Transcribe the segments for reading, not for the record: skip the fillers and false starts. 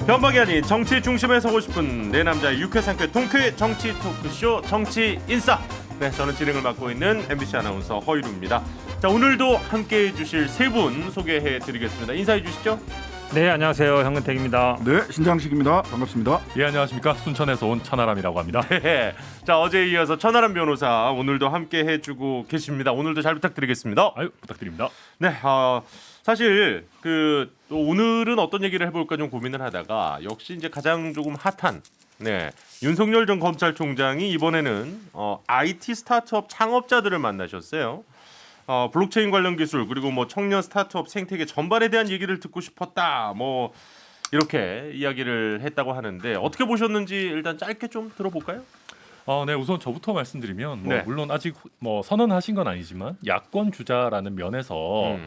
변방이 아닌 정치 중심에 서고 싶은 내 남자의 유쾌상쾌 통쾌 정치 토크쇼 정치 인싸. 네, 저는 진행을 맡고 있는 MBC 아나운서 허이루입니다. 자, 오늘도 함께해 주실 세 분 소개해 드리겠습니다. 인사해 주시죠. 네, 안녕하세요. 현근택입니다. 네, 신장식입니다. 반갑습니다. 예, 안녕하십니까. 순천에서 온 천하람이라고 합니다. 네, 자, 어제에 이어서 천하람 변호사 오늘도 함께해 주고 계십니다. 오늘도 잘 부탁드리겠습니다. 아유, 부탁드립니다. 네, 사실 오늘은 어떤 얘기를 해볼까 좀 고민을 하다가 역시 이제 가장 조금 핫한 윤석열 전 검찰총장이 이번에는 IT 스타트업 창업자들을 만나셨어요. 블록체인 관련 기술 그리고 뭐 청년 스타트업 생태계 전반에 대한 얘기를 듣고 싶었다. 뭐 이렇게 이야기를 했다고 하는데 어떻게 보셨는지 일단 짧게 좀 들어볼까요? 네, 우선 저부터 말씀드리면 네. 물론 아직 선언하신 건 아니지만 야권 주자라는 면에서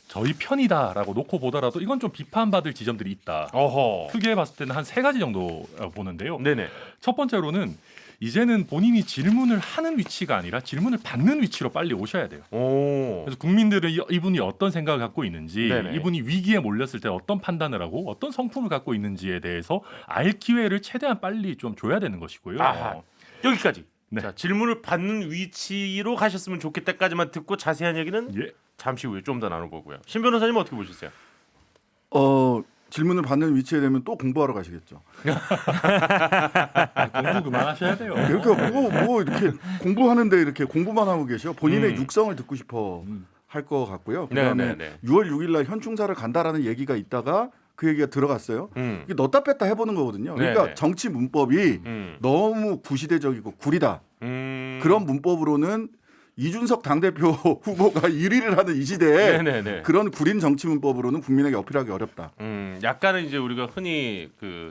저희 편이다라고 놓고 보더라도 이건 좀 비판받을 지점들이 있다. 어허. 크게 봤을 때는 한 세 가지 정도 보는데요. 네네. 첫 번째로는 이제는 본인이 질문을 하는 위치가 아니라 질문을 받는 위치로 빨리 오셔야 돼요. 오. 그래서 국민들은 이분이 어떤 생각을 갖고 있는지, 네네. 이분이 위기에 몰렸을 때 어떤 판단을 하고 어떤 성품을 갖고 있는지에 대해서 알 기회를 최대한 빨리 좀 줘야 되는 것이고요. 아하. 여기까지. 네. 자, 질문을 받는 위치로 가셨으면 좋겠다까지만 듣고 자세한 얘기는 예. 잠시 후에 좀 더 나눠보고요. 신 변호사님 어떻게 보셨어요? 질문을 받는 위치에 되면 또 공부하러 가시겠죠. 공부 그만하셔야 돼요. 그러니까 뭐 이렇게 공부하는데 이렇게 공부만 하고 계셔. 본인의 음. 육성을 듣고 싶어 할 것 같고요. 그다음에 네네네. 6월 6일 날 현충사를 간다라는 얘기가 있다가 그 얘기가 들어갔어요. 이게 넣었다 뺐다 해보는 거거든요. 그러니까 네네. 정치 문법이 너무 구시대적이고 구리다. 그런 문법으로는 이준석 당대표 후보가 1위를 하는 이 시대에 네네네. 그런 구린 정치 문법으로는 국민에게 어필하기 어렵다. 약간은 이제 우리가 흔히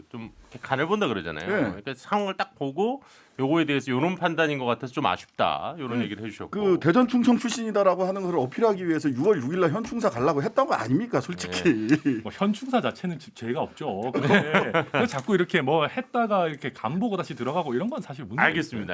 좀 간을 본다 그러잖아요. 네. 그러니까 상황을 딱 보고 요거에 대해서 이런 판단인 것 같아서 좀 아쉽다 이런 얘기를 해주셨고. 그 대전 충청 출신이다라고 하는 걸 어필하기 위해서 6월 6일 날 현충사 가려고 했던 거 아닙니까, 솔직히. 현충사 자체는 죄가 없죠. 근데 자꾸 이렇게 했다가 이렇게 간 보고 다시 들어가고 이런 건 사실 문제. 알겠습니다.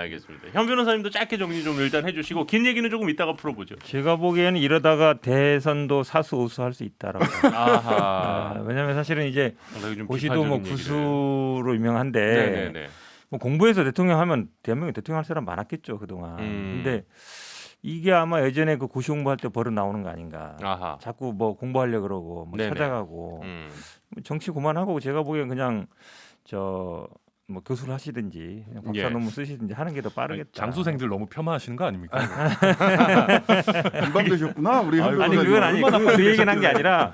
현 변호사님도 짧게 정리 좀 일단 해주시고 긴 얘기는 조금 이따가 풀어보죠. 제가 보기에는 이러다가 대선도 사수오수할 수 있다라고. 아하. 왜냐하면 사실은 이제 상당히 좀 고시도 뭐 비판적인 얘기를. 구수로 유명한데 네네네. 뭐 공부해서 대통령 하면 대한민국 대통령 할 사람 많았겠죠 그동안. 근데 이게 아마 예전에 그 고시 공부할 때 버릇 나오는 거 아닌가. 아하. 자꾸 뭐 공부하려 그러고 뭐 네네. 찾아가고 정치 그만하고 제가 보기엔 그냥 뭐 교수를 하시든지 그냥 박사 예. 논문 쓰시든지 하는 게 더 빠르겠다. 장수생들 너무 폄하하시는 거 아닙니까? 비방되셨구나, 우리 현 아니 그건 아니고 그 얘기는 한 게 아니라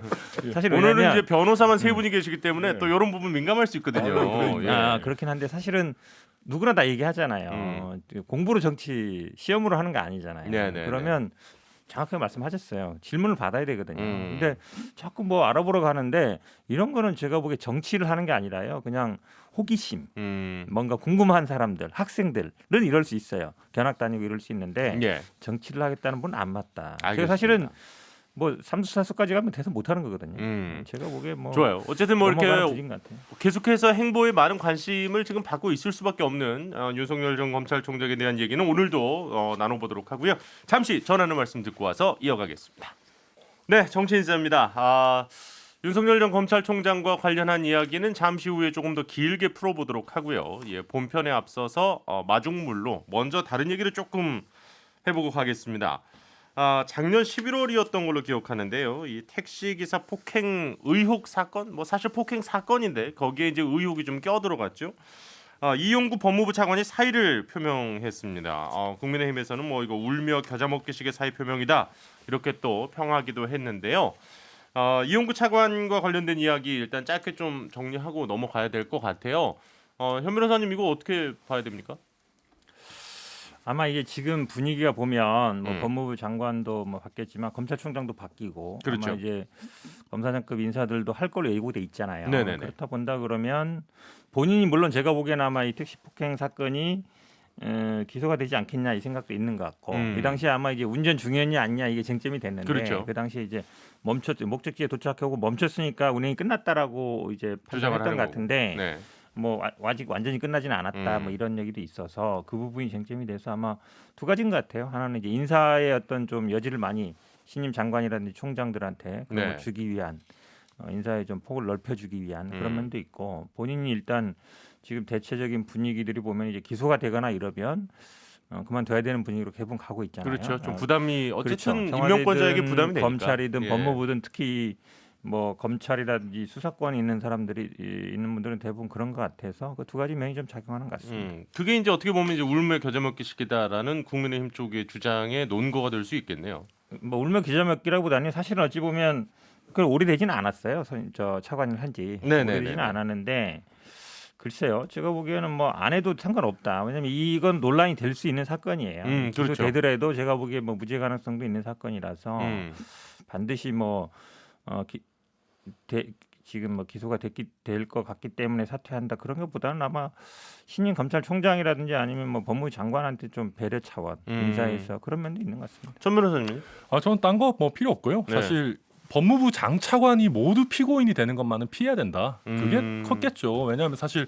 사실 오늘은 왜냐면 이제 변호사만 세 분이 계시기 때문에 또 이런 부분 민감할 수 있거든요. 예. 그렇긴 한데 사실은 누구나 다 얘기하잖아요. 공부로 정치 시험으로 하는 거 아니잖아요. 네네네. 그러면 정확하게 말씀하셨어요. 질문을 받아야 되거든요. 음. 근데 자꾸 뭐 알아보러 가는데 이런 거는 제가 보기에 정치를 하는 게 아니라요. 그냥 호기심, 뭔가 궁금한 사람들, 학생들은 이럴 수 있어요. 견학 다니고 이럴 수 있는데 예. 정치를 하겠다는 분은 안 맞다. 알겠습니다. 제가 사실은 뭐 삼수사수까지 가면 대선 못 하는 거거든요. 제가 보기에 뭐 좋아요. 어쨌든 뭐 넘어가는 이렇게 주진 같아요. 계속해서 행보에 많은 관심을 지금 받고 있을 수밖에 없는 윤석열 전 검찰총장에 대한 얘기는 오늘도 나눠보도록 하고요. 잠시 전하는 말씀 듣고 와서 이어가겠습니다. 네, 정치인사입니다. 윤석열 전 검찰총장과 관련한 이야기는 잠시 후에 조금 더 길게 풀어보도록 하고요. 예, 본편에 앞서서 마중물로 먼저 다른 얘기를 조금 해보고 가겠습니다. 작년 11월이었던 걸로 기억하는데요. 이 택시 기사 폭행 의혹 사건, 뭐 사실 폭행 사건인데 거기에 이제 의혹이 좀 껴들어갔죠. 이용구 법무부 차관이 사의를 표명했습니다. 국민의힘에서는 뭐 이거 울며 겨자 먹기식의 사의 표명이다 이렇게 또 평하기도 했는데요. 이용구 차관과 관련된 이야기 일단 짧게 좀 정리하고 넘어가야 될 것 같아요. 현 변호사님 이거 어떻게 봐야 됩니까? 아마 이게 지금 분위기가 보면 뭐 법무부 장관도 뭐 바뀌었지만 검찰총장도 바뀌고 그렇죠. 아마 이제 검사장급 인사들도 할 걸로 예고돼 있잖아요. 네네네. 그렇다 본다 그러면 본인이 물론 제가 보기에는 아마 이 택시 폭행 사건이 기소가 되지 않겠냐 이 생각도 있는 것 같고 이 당시에 아마 이제 운전 중이었냐 아니냐 이게 쟁점이 됐는데 그렇죠. 그 당시에 이제 목적지에 도착하고 멈췄으니까 운행이 끝났다라고 이제 주장을 판단했던 하는 것 거고. 같은데 네. 뭐 아직 완전히 끝나지는 않았다 뭐 이런 얘기도 있어서 그 부분이 쟁점이 돼서 아마 두 가지인 것 같아요. 하나는 이제 인사의 어떤 좀 여지를 많이 신임 장관이라든지 총장들한테 그런 네. 걸 주기 위한 인사에 좀 폭을 넓혀주기 위한 그런 면도 있고 본인이 일단 지금 대체적인 분위기들이 보면 이제 기소가 되거나 이러면 그만둬야 되는 분위기로 대부분 가고 있잖아요. 그렇죠. 좀 부담이 어쨌든 그렇죠. 임명권자에게 부담이 되니까. 검찰이든 예. 법무부든 특히 뭐 검찰이라든지 수사권이 있는 사람들이 있는 분들은 대부분 그런 것 같아서 그 두 가지 면이 좀 작용하는 것 같습니다. 그게 이제 어떻게 보면 이제 울며 겨자 먹기 시키다라는 국민의힘 쪽의 주장의 논거가 될 수 있겠네요. 뭐 울며 겨자 먹기라기보다는 사실은 어찌 보면 그 오래되지는 않았어요. 저 차관을 한지 네네네네. 오래되지는 않았는데 글쎄요. 제가 보기에는 뭐 안 해도 상관없다. 왜냐하면 이건 논란이 될 수 있는 사건이에요. 그렇죠. 기소되더라도 제가 보기에 뭐 무죄 가능성도 있는 사건이라서 반드시 뭐 지금 뭐 기소가 될 것 같기 때문에 사퇴한다 그런 것보다는 아마 신임 검찰총장이라든지 아니면 뭐 법무부 장관한테 좀 배려 차원 인사해서 그런 면도 있는 것 같습니다. 전 변호사님. 저는 딴 거 뭐 필요 없고요. 네. 사실 법무부 장차관이 모두 피고인이 되는 것만은 피해야 된다. 그게 컸겠죠. 왜냐하면 사실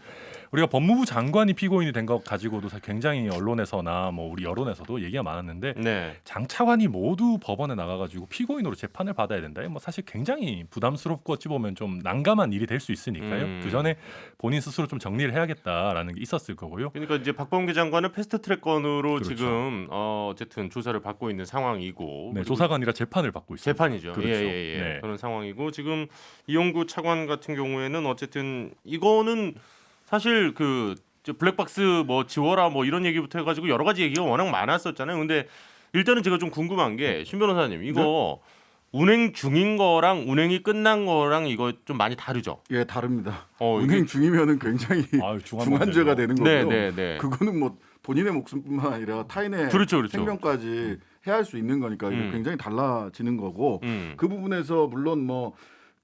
우리가 법무부 장관이 피고인이 된 것 가지고도 굉장히 언론에서나 뭐 우리 여론에서도 얘기가 많았는데 네. 장차관이 모두 법원에 나가가지고 피고인으로 재판을 받아야 된다. 뭐 사실 굉장히 부담스럽고 어찌 보면 좀 난감한 일이 될 수 있으니까요. 그 전에 본인 스스로 좀 정리를 해야겠다라는 게 있었을 거고요. 그러니까 이제 박범계 장관은 패스트트랙 건으로 그렇죠. 지금 어쨌든 조사를 받고 있는 상황이고 네, 조사가 아니라 재판을 받고 있습니다. 재판이죠. 그렇죠. 예. 네. 그런 상황이고 지금 이용구 차관 같은 경우에는 어쨌든 이거는 사실 그 블랙박스 뭐 지워라 뭐 이런 얘기부터 해가지고 여러 가지 얘기가 워낙 많았었잖아요. 근데 일단은 제가 좀 궁금한 게 신 변호사님 이거 운행 중인 거랑 운행이 끝난 거랑 이거 좀 많이 다르죠? 예, 다릅니다. 이게- 운행 중이면은 굉장히 중한죄가 되는 거고요. 네. 그거는 뭐 본인의 목숨뿐만 아니라 타인의 그렇죠. 생명까지 해할 수 있는 거니까 이게 굉장히 달라지는 거고 그 부분에서 물론 뭐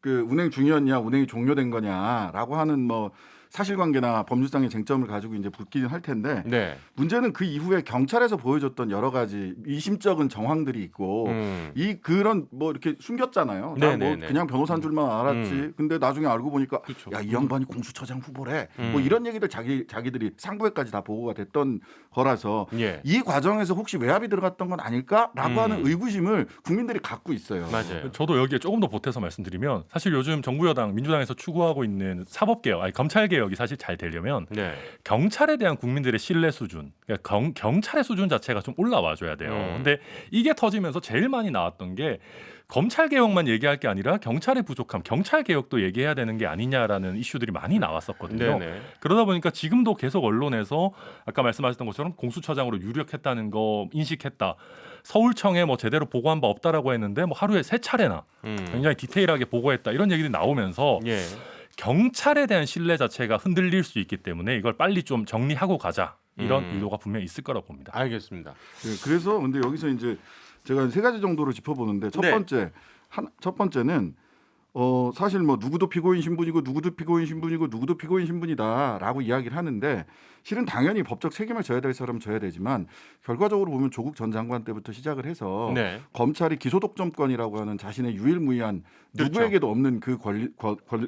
그 운행 중이었냐 운행이 종료된 거냐라고 하는 뭐 사실관계나 법률상의 쟁점을 가지고 이제 붙기는 할 텐데 네. 문제는 그 이후에 경찰에서 보여줬던 여러 가지 미심쩍은 정황들이 있고 이 그런 뭐 이렇게 숨겼잖아요. 나 뭐 네네네. 그냥 변호사인 줄만 알았지. 근데 나중에 알고 보니까 그렇죠. 야, 이 양반이 공수처장 후보래. 뭐 이런 얘기들 자기들이 상부에까지 다 보고가 됐던 거라서 예. 이 과정에서 혹시 외압이 들어갔던 건 아닐까라고 하는 의구심을 국민들이 갖고 있어요. 맞아요. 저도 여기에 조금 더 보태서 말씀드리면 사실 요즘 정부 여당 민주당에서 추구하고 있는 사법개혁, 아니 검찰개혁이 사실 잘 되려면 네. 경찰에 대한 국민들의 신뢰 수준, 그러니까 경찰의 수준 자체가 좀 올라와줘야 돼요. 근데 이게 터지면서 제일 많이 나왔던 게 검찰개혁만 얘기할 게 아니라 경찰의 부족함, 경찰개혁도 얘기해야 되는 게 아니냐라는 이슈들이 많이 나왔었거든요. 네네. 그러다 보니까 지금도 계속 언론에서 아까 말씀하셨던 것처럼 공수처장으로 유력했다는 거 인식했다. 서울청에 뭐 제대로 보고한 바 없다라고 했는데 뭐 하루에 3차례나 굉장히 디테일하게 보고했다. 이런 얘기들이 나오면서 예. 경찰에 대한 신뢰 자체가 흔들릴 수 있기 때문에 이걸 빨리 좀 정리하고 가자. 이런 의도가 분명히 있을 거라고 봅니다. 알겠습니다. 네, 그래서 근데 여기서 이제 제가 3가지 정도로 짚어보는데 첫 번째는 사실 뭐 누구도 피고인 신분이고 누구도 피고인 신분이고 누구도 피고인 신분이다라고 이야기를 하는데 실은 당연히 법적 책임을 져야 될 사람은 져야 되지만 결과적으로 보면 조국 전 장관 때부터 시작을 해서 네. 검찰이 기소독점권이라고 하는 자신의 유일무이한 그렇죠. 누구에게도 없는 그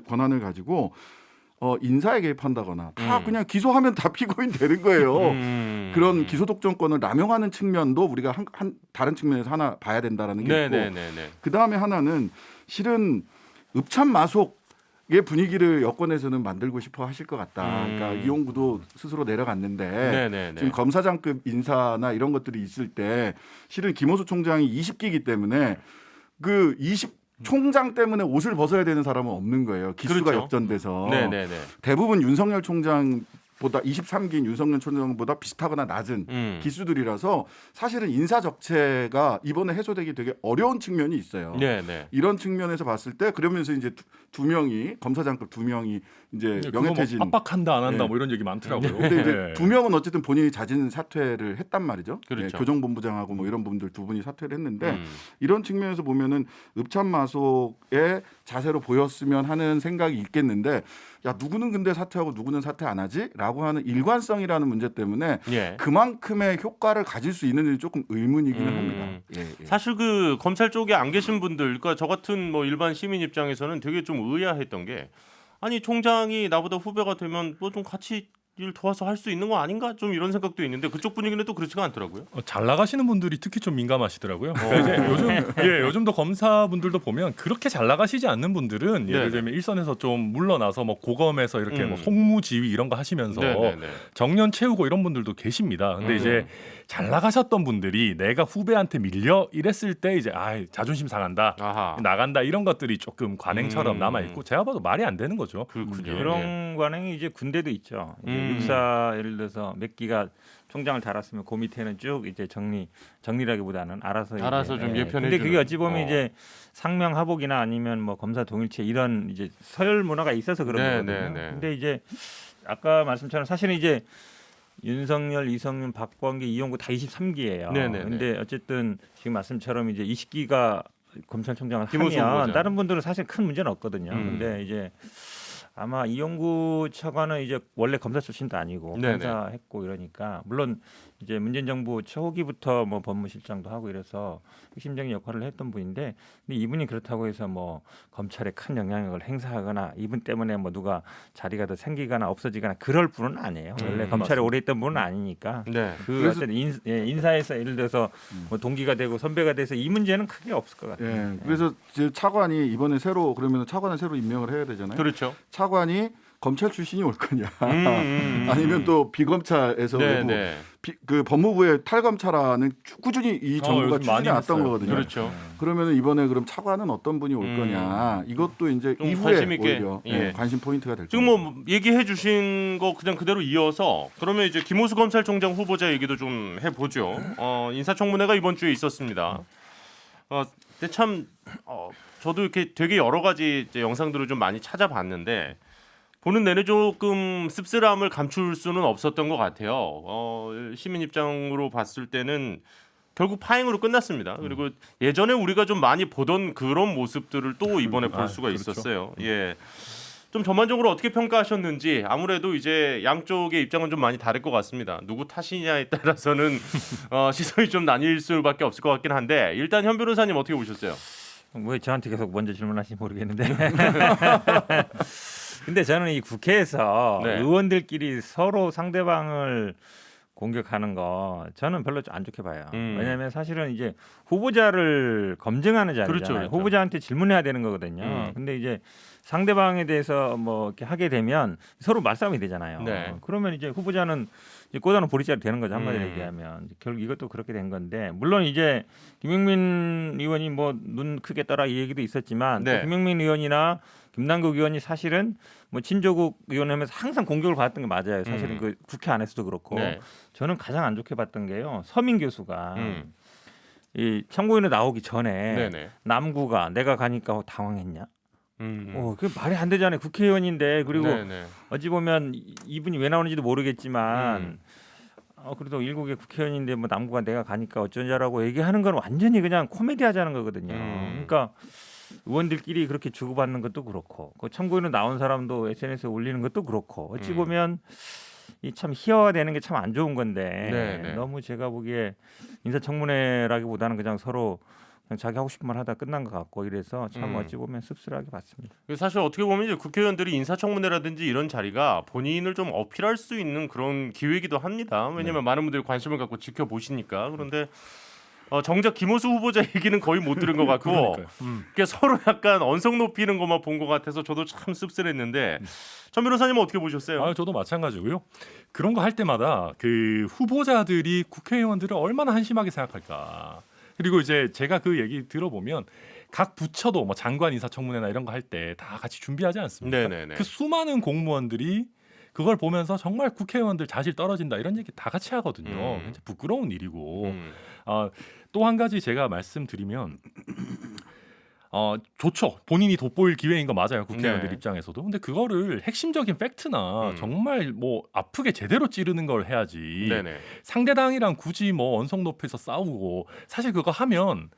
권한을 가지고 인사에 개입한다거나 다 그냥 기소하면 다 피고인 되는 거예요. 그런 기소독점권을 남용하는 측면도 우리가 한 다른 측면에서 하나 봐야 된다라는 게 있고 네네네. 그 다음에 하나는 실은 읍참마속의 분위기를 여권에서는 만들고 싶어 하실 것 같다. 그러니까 이용구도 스스로 내려갔는데 네네네. 지금 검사장급 인사나 이런 것들이 있을 때 실은 김호수 총장이 20기이기 때문에 그 20 총장 때문에 옷을 벗어야 되는 사람은 없는 거예요. 기수가 그렇죠. 역전돼서 네네네. 대부분 윤석열 총장보다 23기인 윤석열 총장보다 비슷하거나 낮은 기수들이라서 사실은 인사 적체가 이번에 해소되기 되게 어려운 측면이 있어요. 네네. 이런 측면에서 봤을 때 그러면서 이제 두 명이 검사장급 2명이 이제 명예퇴진 뭐 압박한다 안 한다 네. 뭐 이런 얘기 많더라고요. 근데 이제 네. 2명은 어쨌든 본인이 자진 사퇴를 했단 말이죠. 그렇죠. 교정본부장하고 뭐 이런 분들 2분이 사퇴를 했는데 이런 측면에서 보면은 읍참마속의 자세로 보였으면 하는 생각이 있겠는데 야 누구는 근데 사퇴하고 누구는 사퇴 안 하지?라고 하는 일관성이라는 문제 때문에 예. 그만큼의 효과를 가질 수 있는지 조금 의문이기는 합니다. 예. 사실 그 검찰 쪽에 안 계신 분들, 그러니까 저 같은 뭐 일반 시민 입장에서는 되게 좀 의아했던 게 아니 총장이 나보다 후배가 되면 뭐 좀 같이 일 도와서 할 수 있는 거 아닌가 좀 이런 생각도 있는데 그쪽 분위기는 또 그렇지가 않더라고요. 잘 나가시는 분들이 특히 좀 민감하시더라고요. 그러니까 이제 요즘도 검사분들도 보면 그렇게 잘 나가시지 않는 분들은 예를 들면 일선에서 좀 물러나서 뭐 고검에서 이렇게 뭐 송무지휘 이런 거 하시면서 정년 채우고 이런 분들도 계십니다. 근데 이제 잘 나가셨던 분들이 내가 후배한테 밀려 이랬을 때 이제 자존심 상한다, 아하. 나간다 이런 것들이 조금 관행처럼 남아 있고 제가 봐도 말이 안 되는 거죠. 그렇군요. 그런 관행이 이제 군대도 있죠. 이제 육사 예를 들어서 몇 기가 총장을 달았으면 그 밑에는 쭉 이제 정리라기보다는 알아서 좀 예편해 근데 그게 주는. 어찌 보면 이제 상명하복이나 아니면 뭐 검사 동일체 이런 이제 서열 문화가 있어서 그런 거거든요. 근데 이제 아까 말씀처럼 사실은 이제 윤석열, 이성윤, 박범계, 이용구 다 23기예요. 근데 어쨌든 지금 말씀처럼 이제 20기가 검찰총장을 하면 다른 분들은 사실 큰 문제는 없거든요. 근데 이제 아마 이용구 차관은 이제 원래 검사 출신도 아니고 검사했고 이러니까 물론 이제 문재인 정부 초기부터 뭐 법무실장도 하고 이래서 핵심적인 역할을 했던 분인데 근데 이분이 그렇다고 해서 뭐 검찰에 큰 영향력을 행사하거나 이분 때문에 뭐 누가 자리가 더 생기거나 없어지거나 그럴 분은 아니에요. 원래 검찰에 오래 있던 분은 아니니까 그 어쨌든 인사에서 예를 들어서 뭐 동기가 되고 선배가 돼서 이 문제는 크게 없을 것 같아요. 그래서 이제 차관이 이번에 새로 그러면 차관을 새로 임명을 해야 되잖아요. 그렇죠. 차관이 검찰 출신이 올 거냐 아니면 또 비검찰에서 그 법무부의 탈검찰안은 꾸준히 이 정부가 추진해 왔던 거거든요. 그렇죠. 그러면 이번에 그럼 차관은 어떤 분이 올 거냐 이것도 이제 이후에 관심 있게 오히려 관심 포인트가 될 지금 겁니다. 뭐 얘기해 주신 거 그냥 그대로 이어서 그러면 이제 김호수 검찰총장 후보자 얘기도 좀 해보죠. 인사청문회가 이번 주에 있었습니다. 근데 참 저도 이렇게 되게 여러 가지 이제 영상들을 좀 많이 찾아봤는데 보는 내내 조금 씁쓸함을 감출 수는 없었던 것 같아요. 시민 입장으로 봤을 때는 결국 파행으로 끝났습니다. 그리고 예전에 우리가 좀 많이 보던 그런 모습들을 또 이번에 볼 수가 있었어요. 예. 좀 전반적으로 어떻게 평가하셨는지 아무래도 이제 양쪽의 입장은 좀 많이 다를 것 같습니다. 누구 탓이냐에 따라서는 시선이 좀 나뉠 수밖에 없을 것 같긴 한데 일단 현 변호사님 어떻게 보셨어요? 왜 저한테 계속 먼저 질문하시는지 모르겠는데. 근데 저는 이 국회에서 의원들끼리 서로 상대방을 공격하는 거 저는 별로 안 좋게 봐요. 왜냐하면 사실은 이제 후보자를 검증하는 자리잖아요. 그렇죠. 후보자한테 질문해야 되는 거거든요. 근데 이제 상대방에 대해서 뭐 이렇게 하게 되면 서로 말싸움이 되잖아요. 그러면 이제 후보자는 이제 꼬다는 보리자리 되는 거죠. 한마디로 얘기하면 결국 이것도 그렇게 된 건데 물론 이제 김용민 의원이 뭐 눈 크게 떠라 이 얘기도 있었지만 또 김용민 의원이나 김남국 의원이 사실은 뭐 친조국 의원하면서 항상 공격을 받았던 게 맞아요. 사실은 그 국회 안에서도 그렇고 저는 가장 안 좋게 봤던 게요. 서민 교수가 이 참고인으로 나오기 전에 남구가 내가 가니까 당황했냐? 그 말이 안 되잖아요. 국회의원인데 그리고 어찌 보면 이분이 왜 나오는지도 모르겠지만 그래도 일국의 국회의원인데 뭐 남구가 내가 가니까 어쩌냐라고 얘기하는 건 완전히 그냥 코미디 하자는 거거든요. 그러니까 의원들끼리 그렇게 주고받는 것도 그렇고 그 참고인으로 나온 사람도 SNS에 올리는 것도 그렇고 어찌 보면 이 참 희화화되는 게 참 안 좋은 건데 너무 제가 보기에 인사청문회라기보다는 그냥 서로 그냥 자기 하고 싶은 말 하다 끝난 것 같고 이래서 참 어찌 보면 씁쓸하게 봤습니다. 사실 어떻게 보면 이제 국회의원들이 인사청문회라든지 이런 자리가 본인을 좀 어필할 수 있는 그런 기회이기도 합니다. 왜냐하면 많은 분들이 관심을 갖고 지켜보시니까. 그런데 정작 김호수 후보자 얘기는 거의 못 들은 것 같고 그러니까 서로 약간 언성 높이는 것만 본 것 같아서 저도 참 씁쓸했는데 전 변호사님은 어떻게 보셨어요? 저도 마찬가지고요. 그런 거 할 때마다 그 후보자들이 국회의원들을 얼마나 한심하게 생각할까. 그리고 이제 제가 그 얘기 들어보면 각 부처도 뭐 장관 인사청문회나 이런 거 할 때 다 같이 준비하지 않습니까? 그 수많은 공무원들이 그걸 보면서 정말 국회의원들 자질 떨어진다 이런 얘기 다 같이 하거든요. 부끄러운 일이고 또 한 가지 제가 말씀드리면 좋죠. 본인이 돋보일 기회인 거 맞아요. 국회의원들 입장에서도. 근데 그거를 핵심적인 팩트나 정말 뭐 아프게 제대로 찌르는 걸 해야지. 상대당이랑 굳이 뭐 언성 높여서 싸우고 사실 그거 하면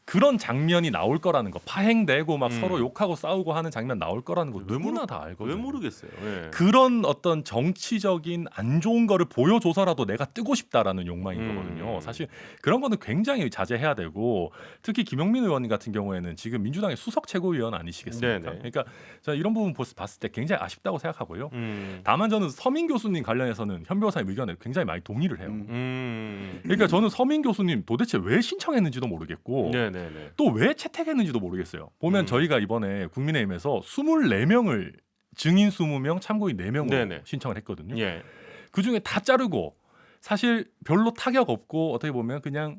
그런 장면이 나올 거라는 거, 파행되고 막 음. 서로 욕하고 싸우고 하는 장면 나올 거라는 거 왜 누구나 다 알거든요. 왜 모르겠어요. 예. 그런 어떤 정치적인 안 좋은 거를 보여줘서라도 내가 뜨고 싶다라는 욕망인 거거든요. 사실 그런 거는 굉장히 자제해야 되고, 특히 김용민 의원 같은 경우에는 지금 민주당의 수석 최고위원 아니시겠습니까? 네네. 그러니까 저는 이런 부분 봤을 때 굉장히 아쉽다고 생각하고요. 음. 다만 저는 서민 교수님 관련해서는 현 변호사님 의견에 굉장히 많이 동의를 해요. 음. 그러니까 저는 서민 교수님 도대체 왜 신청했는지도 모르겠고 네네네. 또 왜 채택했는지도 모르겠어요. 보면 저희가 이번에 국민의힘에서 24명을 증인 20명, 참고인 4명으로 네네. 신청을 했거든요. 예. 그중에 다 자르고 사실 별로 타격 없고 어떻게 보면 그냥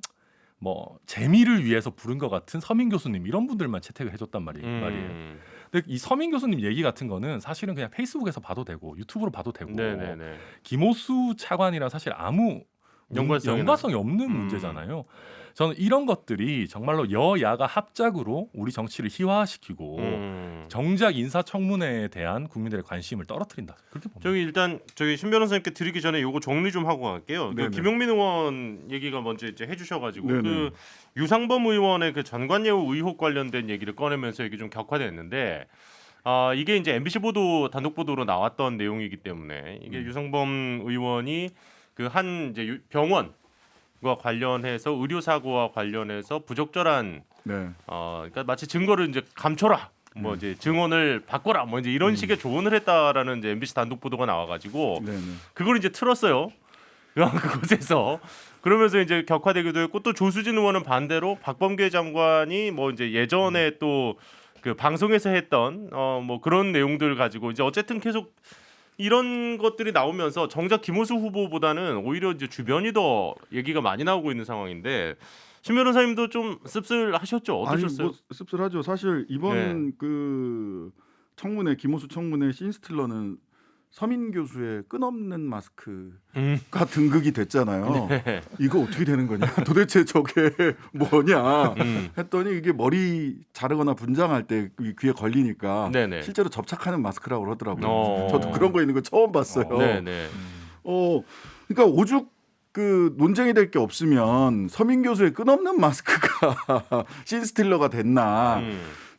뭐 재미를 위해서 부른 것 같은 서민 교수님 이런 분들만 채택을 해줬단 말이에요. 근데 이 서민 교수님 얘기 같은 거는 사실은 그냥 페이스북에서 봐도 되고 유튜브로 봐도 되고 네네네. 김호수 차관이랑 사실 아무 연관성이 없는 문제잖아요. 저는 이런 것들이 정말로 여야가 합작으로 우리 정치를 희화화시키고 정작 인사청문회에 대한 국민들의 관심을 떨어뜨린다. 그렇게 봅니다. 저기 신 변호사님께 드리기 전에 요거 정리 좀 하고 갈게요. 그 네네. 김용민 의원 얘기가 먼저 이제 해주셔가지고 네네. 그 유상범 의원의 그 전관예우 의혹 관련된 얘기를 꺼내면서 이게 좀 격화됐는데, 이게 이제 MBC 보도 단독 보도로 나왔던 내용이기 때문에 이게 유상범 의원이 그 한 이제 병원과 관련해서 의료 사고와 관련해서 부적절한 네. 그러니까 마치 증거를 이제 감춰라, 뭐 이제 증언을 바꿔라, 뭐 이제 이런 식의 조언을 했다라는 이제 MBC 단독 보도가 나와가지고 네. 네. 그걸 이제 틀었어요. 그곳에서 그러면서 이제 격화되기도 했고, 또 조수진 의원은 반대로 박범계 장관이 뭐 이제 예전에 또 그 방송에서 했던 뭐 그런 내용들 가지고 이제 어쨌든 계속 이런 것들이 나오면서 정작 김호수 후보보다는 오히려 이제 주변이 더 얘기가 많이 나오고 있는 상황인데, 신 변호사님도 좀 씁쓸하셨죠? 어떠셨어요? 아니, 뭐 씁쓸하죠. 사실 이번 그 청문회, 김호수 청문회 신스틸러는 서민 교수의 끝없는 마스크가 등극이 됐잖아요. 네. 이거 어떻게 되는 거냐? 도대체 저게 뭐냐? 했더니 이게 머리 자르거나 분장할 때 귀에 걸리니까 네네. 실제로 접착하는 마스크라고 그러더라고요. 어. 저도 그런 거 있는 거 처음 봤어요. 네네. 그러니까 오죽 그 논쟁이 될 게 없으면 서민 교수의 끝없는 마스크가 신스틸러가 됐나?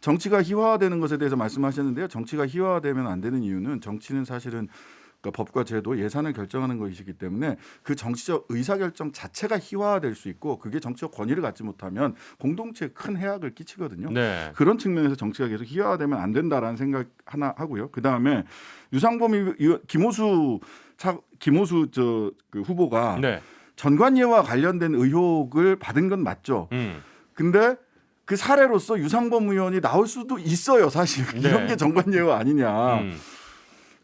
정치가 희화화되는 것에 대해서 말씀하셨는데요. 정치가 희화화되면 안 되는 이유는, 정치는 사실은 그러니까 법과 제도, 예산을 결정하는 것이기 때문에 그 정치적 의사결정 자체가 희화화될 수 있고, 그게 정치적 권위를 갖지 못하면 공동체에 큰 해악을 끼치거든요. 네. 그런 측면에서 정치가 계속 희화화되면 안 된다라는 생각 하나 하고요. 그 다음에 유상범 김호수 그 후보가 네. 전관예와 관련된 의혹을 받은 건 맞죠. 근데 그 사례로서 유상범 의원이 나올 수도 있어요. 사실 네. 이런 게 전관예우 아니냐.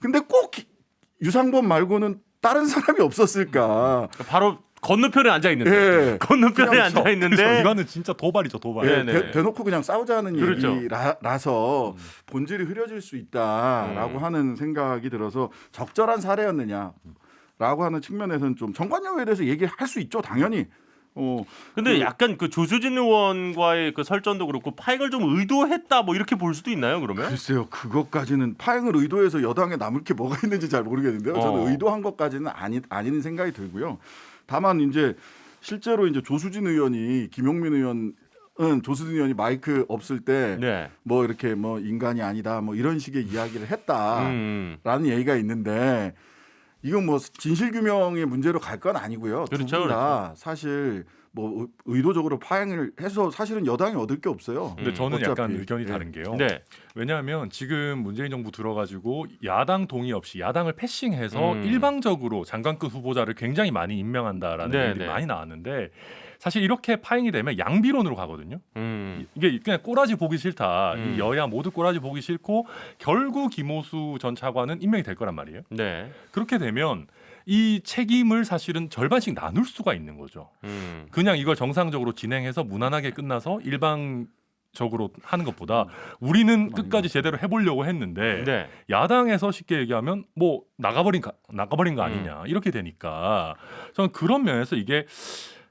근데 꼭 유상범 말고는 다른 사람이 없었을까. 바로 건너편에 앉아 있는데. 예. 건너편에 그냥 앉아 있는데. 그래서 이거는 진짜 도발이죠, 도발. 네, 네. 대놓고 그냥 싸우자는 그렇죠. 얘기라서 본질이 흐려질 수 있다라고 하는 생각이 들어서 적절한 사례였느냐라고 하는 측면에서는 좀 전관예우에 대해서 얘기할 수 있죠, 당연히. 근데 약간 그 조수진 의원과의 그 설전도 그렇고 파행을 좀 의도했다, 뭐 이렇게 볼 수도 있나요, 그러면? 글쎄요, 그것까지는 파행을 의도해서 여당에 남을 게 뭐가 있는지 잘 모르겠는데요. 저는 의도한 것까지는 아닌 생각이 들고요. 다만 이제 실제로 이제 조수진 의원이, 김용민 의원은 조수진 의원이 마이크 없을 때 뭐 네. 이렇게 뭐 인간이 아니다 뭐 이런 식의 이야기를 했다라는 얘기가 있는데, 이건 뭐 진실 규명의 문제로 갈 건 아니고요. 그렇죠, 두 분 다 사실 뭐 의도적으로 파행을 해서 사실은 여당이 얻을 게 없어요. 근데 저는 어차피. 약간 의견이 다른 게요. 네. 왜냐하면 지금 문재인 정부 들어가지고 야당 동의 없이 야당을 패싱해서 일방적으로 장관급 후보자를 굉장히 많이 임명한다라는 네, 얘기들이 네. 많이 나왔는데, 사실 이렇게 파행이 되면 양비론으로 가거든요. 이게 그냥 꼬라지 보기 싫다. 이 여야 모두 꼬라지 보기 싫고 결국 김호수 전 차관은 임명이 될 거란 말이에요. 네. 그렇게 되면 이 책임을 사실은 절반씩 나눌 수가 있는 거죠. 그냥 이걸 정상적으로 진행해서 무난하게 끝나서 일방적으로 하는 것보다 우리는 끝까지 제대로 해보려고 했는데 네. 야당에서 쉽게 얘기하면 뭐 나가버린 거 아니냐 이렇게 되니까 저는 그런 면에서 이게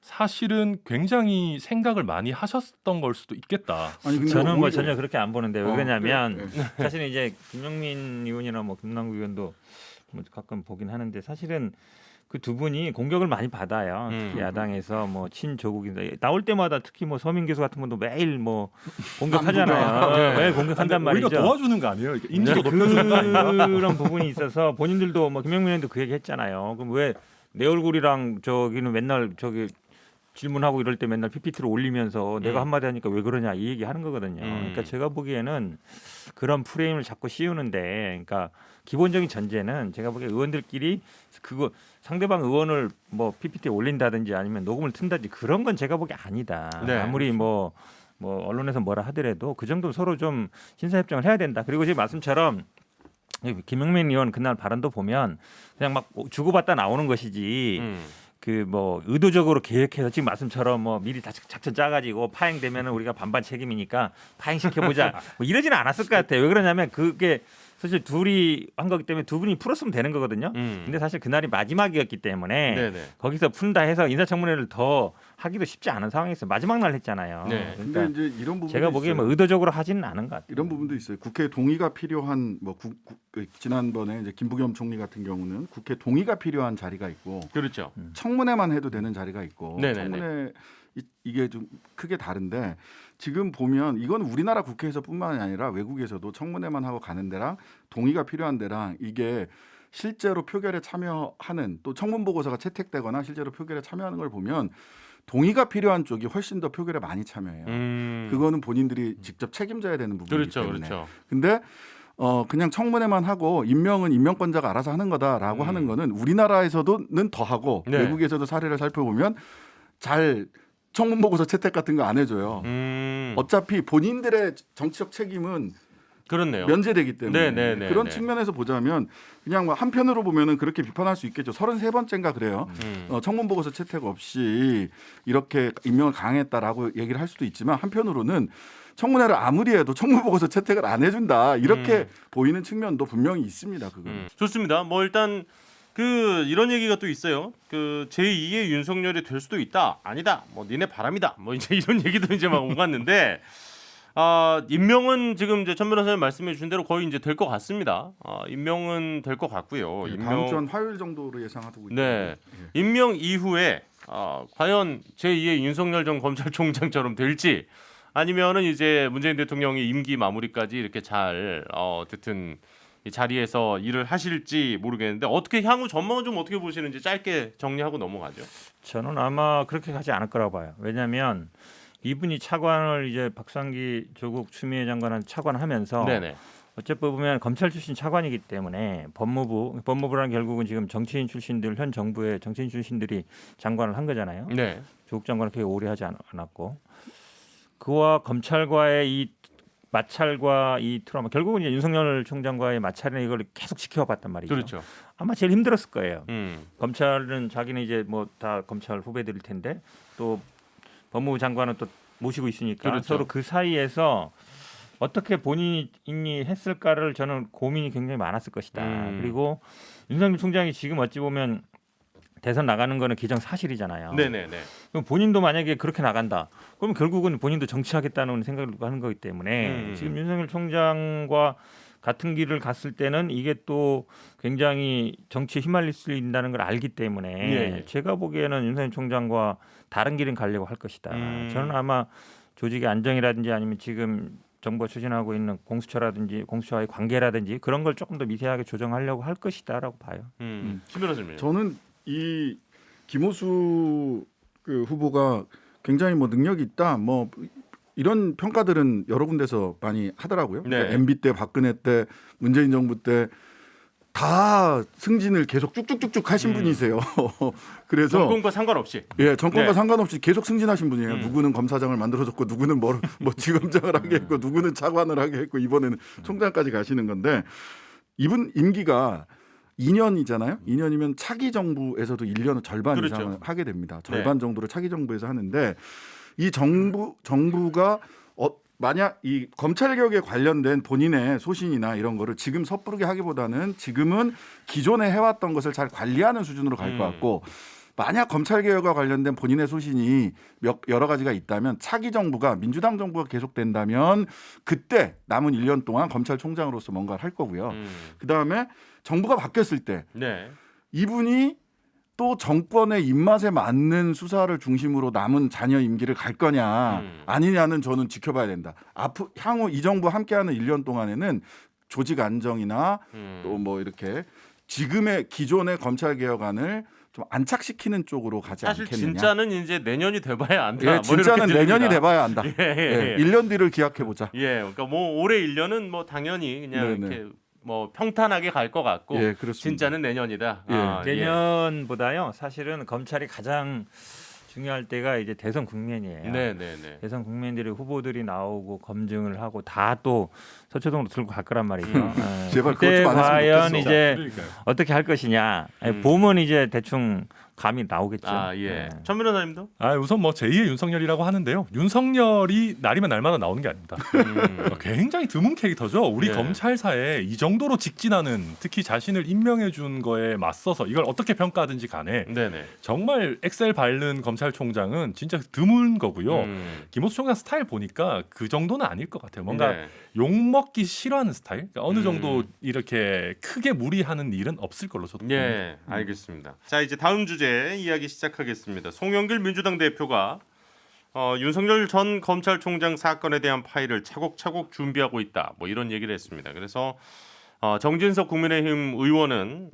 사실은 굉장히 생각을 많이 하셨던 걸 수도 있겠다. 아니, 근데 저는 뭐 오히려- 전혀 그렇게 안 보는데, 왜 그러냐면 그래. 사실은 이제 김용민 의원이나 뭐 김남국 의원도 뭐 가끔 보긴 하는데, 사실은 그 두 분이 공격을 많이 받아요. 특히 야당에서 뭐 친조국인다 나올 때마다 특히 뭐 서민 교수 같은 분도 매일 뭐 공격하잖아요. 매일 공격한단 말이죠. 오히려 도와주는 거 아니에요? 인지도 높여주는 거 아닌가? 그런 부분이 있어서 본인들도 뭐 김영민 의원도 그 얘기 했잖아요. 그럼 왜 내 얼굴이랑 저기는 맨날 저기 질문하고 이럴 때 맨날 PPT를 올리면서 내가 한마디 하니까 왜 그러냐 이 얘기 하는 거거든요. 그러니까 제가 보기에는 그런 프레임을 자꾸 씌우는데 그러니까 기본적인 전제는 제가 보기에 의원들끼리 그거 상대방 의원을 뭐 PPT에 올린다든지 아니면 녹음을 튼다든지 그런 건 제가 보기에 아니다. 네. 아무리 뭐 언론에서 뭐라 하더라도 그 정도 서로 좀 신사협정을 해야 된다. 그리고 지금 말씀처럼 김영민 의원 그날 발언도 보면 그냥 막 주고받다 나오는 것이지 그 뭐 의도적으로 계획해서 지금 말씀처럼 뭐 미리 다 작전 짜가지고 파행되면은 우리가 반반 책임이니까 파행시켜보자 뭐 이러지는 않았을 것 같아요. 왜 그러냐면 그게 사실 둘이 한 거기 때문에 두 분이 풀었으면 되는 거거든요. 근데 사실 그날이 마지막이었기 때문에 네네. 거기서 푼다 해서 인사청문회를 더 하기도 쉽지 않은 상황에서 마지막 날 했잖아요. 네. 그러니까 근데 이제 이런 부분도 제가 보기에 뭐 있어요. 의도적으로 하지는 않은 것 같아요. 이런 부분도 있어요. 국회 동의가 필요한 뭐 지난번에 이제 김부겸 총리 같은 경우는 국회 동의가 필요한 자리가 있고 그렇죠. 청문회만 해도 되는 자리가 있고 네네네. 청문회 이게 좀 크게 다른데 지금 보면 이건 우리나라 국회에서뿐만이 아니라 외국에서도 청문회만 하고 가는 데랑 동의가 필요한 데랑 이게 실제로 표결에 참여하는 또 청문 보고서가 채택되거나 실제로 표결에 참여하는 걸 보면 동의가 필요한 쪽이 훨씬 더 표결에 많이 참여해요. 그거는 본인들이 직접 책임져야 되는 부분이기 그렇죠, 때문에. 그렇죠. 근데 그냥 청문회만 하고 임명은 임명권자가 알아서 하는 거다라고 하는 거는 우리나라에서도는 더 하고 네. 외국에서도 사례를 살펴보면 잘 청문 보고서 채택 같은 거 안 해줘요. 어차피 본인들의 정치적 책임은 그렇네요. 면제되기 때문에 네네네. 그런 네. 측면에서 보자면 그냥 뭐 한편으로 보면은 그렇게 비판할 수 있겠죠. 33번째인가 그래요. 청문 보고서 채택 없이 이렇게 임명을 강행했다라고 얘기를 할 수도 있지만 한편으로는 청문회를 아무리 해도 청문 보고서 채택을 안 해준다 이렇게 보이는 측면도 분명히 있습니다. 그건. 좋습니다. 뭐 일단 그 이런 얘기가 또 있어요. 그 제2의 윤석열이 될 수도 있다. 아니다. 뭐 니네 바람이다. 뭐 이제 이런 얘기도 이제 막 오갔는데 임명은 지금 이제 천 변호사님 말씀해 주신 대로 거의 이제 될 것 같습니다. 임명은 될 것 같고요. 다음 주 한 화요일 정도로 예상하고 있습니다. 네. 임명 이후에 과연 제2의 윤석열 전 검찰총장처럼 될지 아니면은 이제 문재인 대통령이 임기 마무리까지 이렇게 잘 어쨌든 이 자리에서 일을 하실지 모르겠는데 어떻게 향후 전망은 좀 어떻게 보시는지 짧게 정리하고 넘어가죠. 저는 아마 그렇게 가지 않을 거라고 봐요. 왜냐하면 이분이 차관을 이제 박상기 조국 추미애 장관한테 차관하면서 네네. 어쨌든 보면 검찰 출신 차관이기 때문에 법무부라는 결국은 지금 정치인 출신들 현 정부의 정치인 출신들이 장관을 한 거잖아요. 네. 조국 장관은 그렇게 오래 하지 않았고 그와 검찰과의 이 마찰과 이 트라우마 결국은 이제 윤석열 총장과의 마찰은 이걸 계속 지켜봤단 말이죠. 그렇죠. 아마 제일 힘들었을 거예요. 음. 검찰은 자기는 이제 뭐 다 검찰 후배들일 텐데 또 법무부 장관은 또 모시고 있으니까 그렇죠. 서로 그 사이에서 어떻게 본인이 했을까를 저는 고민이 굉장히 많았을 것이다. 그리고 윤석열 총장이 지금 어찌 보면 대선 나가는 거는 기정사실이잖아요. 네네네. 그럼 본인도 만약에 그렇게 나간다. 그러면 결국은 본인도 정치하겠다는 생각을 하는 거기 때문에 지금 윤석열 총장과 같은 길을 갔을 때는 이게 또 굉장히 정치에 휘말릴 수 있다는 걸 알기 때문에 예. 제가 보기에는 윤석열 총장과 다른 길은 가려고 할 것이다. 저는 아마 조직의 안정이라든지 아니면 지금 정부가 추진하고 있는 공수처라든지 공수처와의 관계라든지 그런 걸 조금 더 미세하게 조정하려고 할 것이다라고 봐요. 신 변호사님. 저는 이 김호수 그 후보가 굉장히 뭐 능력이 있다. 뭐 이런 평가들은 여러 군데서 많이 하더라고요. 네. 그러니까 MB 때, 박근혜 때, 문재인 정부 때 다 승진을 계속 쭉쭉쭉쭉 하신 분이세요. 그래서 정권과 상관없이. 예, 정권과 네. 상관없이 계속 승진하신 분이에요. 누구는 검사장을 만들어줬고, 누구는 뭐 지검장을 하게 했고, 누구는 차관을 하게 했고, 이번에는 총장까지 가시는 건데 이분 임기가 2년이잖아요. 2년이면 차기 정부에서도 1년 절반 그렇죠. 이상을 하게 됩니다. 절반 정도를 차기 정부에서 하는데 이 정부가 만약 이 검찰 개혁에 관련된 본인의 소신이나 이런 거를 지금 섣부르게 하기보다는 지금은 기존에 해왔던 것을 잘 관리하는 수준으로 갈 것 같고 만약 검찰 개혁과 관련된 본인의 소신이 여러 가지가 있다면 차기 정부가 민주당 정부가 계속된다면 그때 남은 1년 동안 검찰총장으로서 뭔가를 할 거고요. 그다음에 정부가 바뀌었을 때 네. 이분이 또 정권의 입맛에 맞는 수사를 중심으로 남은 자녀 임기를 갈 거냐 아니냐는 저는 지켜봐야 된다. 향후 이 정부 함께하는 1년 동안에는 조직 안정이나 또 뭐 이렇게 지금의 기존의 검찰 개혁안을 좀 안착시키는 쪽으로 가지 사실 않겠느냐. 진짜는 이제 내년이 돼봐야 안다. 예, 뭐 진짜는 이렇게 내년이 들립니다. 돼봐야 안다. 예, 예, 예. 1년 뒤를 기약해 보자. 예, 그러니까 뭐 올해 1년은 뭐 당연히 그냥 네네. 이렇게 뭐 평탄하게 갈 것 같고 예, 그렇습니다. 진짜는 내년이다. 예. 아, 내년보다요. 사실은 검찰이 가장 중요할 때가 이제 대선 국면이에요. 네, 네, 네. 대선 국면들이 후보들이 나오고 검증을 하고 다 또 서초동으로 들고 갈 거란 말이죠. 예. 제발 그것 그때 좀 안 했으면 과연 좋겠어. 이제 그러니까요. 어떻게 할 것이냐. 보면 이제 대충 감이 나오겠죠. 아, 예. 예. 천 변호사님도? 우선 뭐 제2의 윤석열이라고 하는데요. 윤석열이 날이면 날마다 나오는 게 아닙니다. 굉장히 드문 캐릭터죠. 우리 예. 검찰사에 이 정도로 직진하는 특히 자신을 임명해 준 거에 맞서서 이걸 어떻게 평가하든지 간에 네, 네. 정말 엑셀 밟는 검찰총장은 진짜 드문 거고요. 김호수 총장 스타일 보니까 그 정도는 아닐 것 같아요. 뭔가 네. 욕먹기 싫어하는 스타일. 그러니까 어느 정도 이렇게 크게 무리하는 일은 없을 걸로 저도 봅니다. 예, 알겠습니다. 자, 이제 다음 주제 이야기 시작하겠습니다. 송영길 민주당 대표가 윤석열 전 검찰총장 사건에 대한 파일을 차곡차곡 준비하고 있다. 뭐 이런 얘기를 했습니다. 그래서 정진석 국민의힘 의원은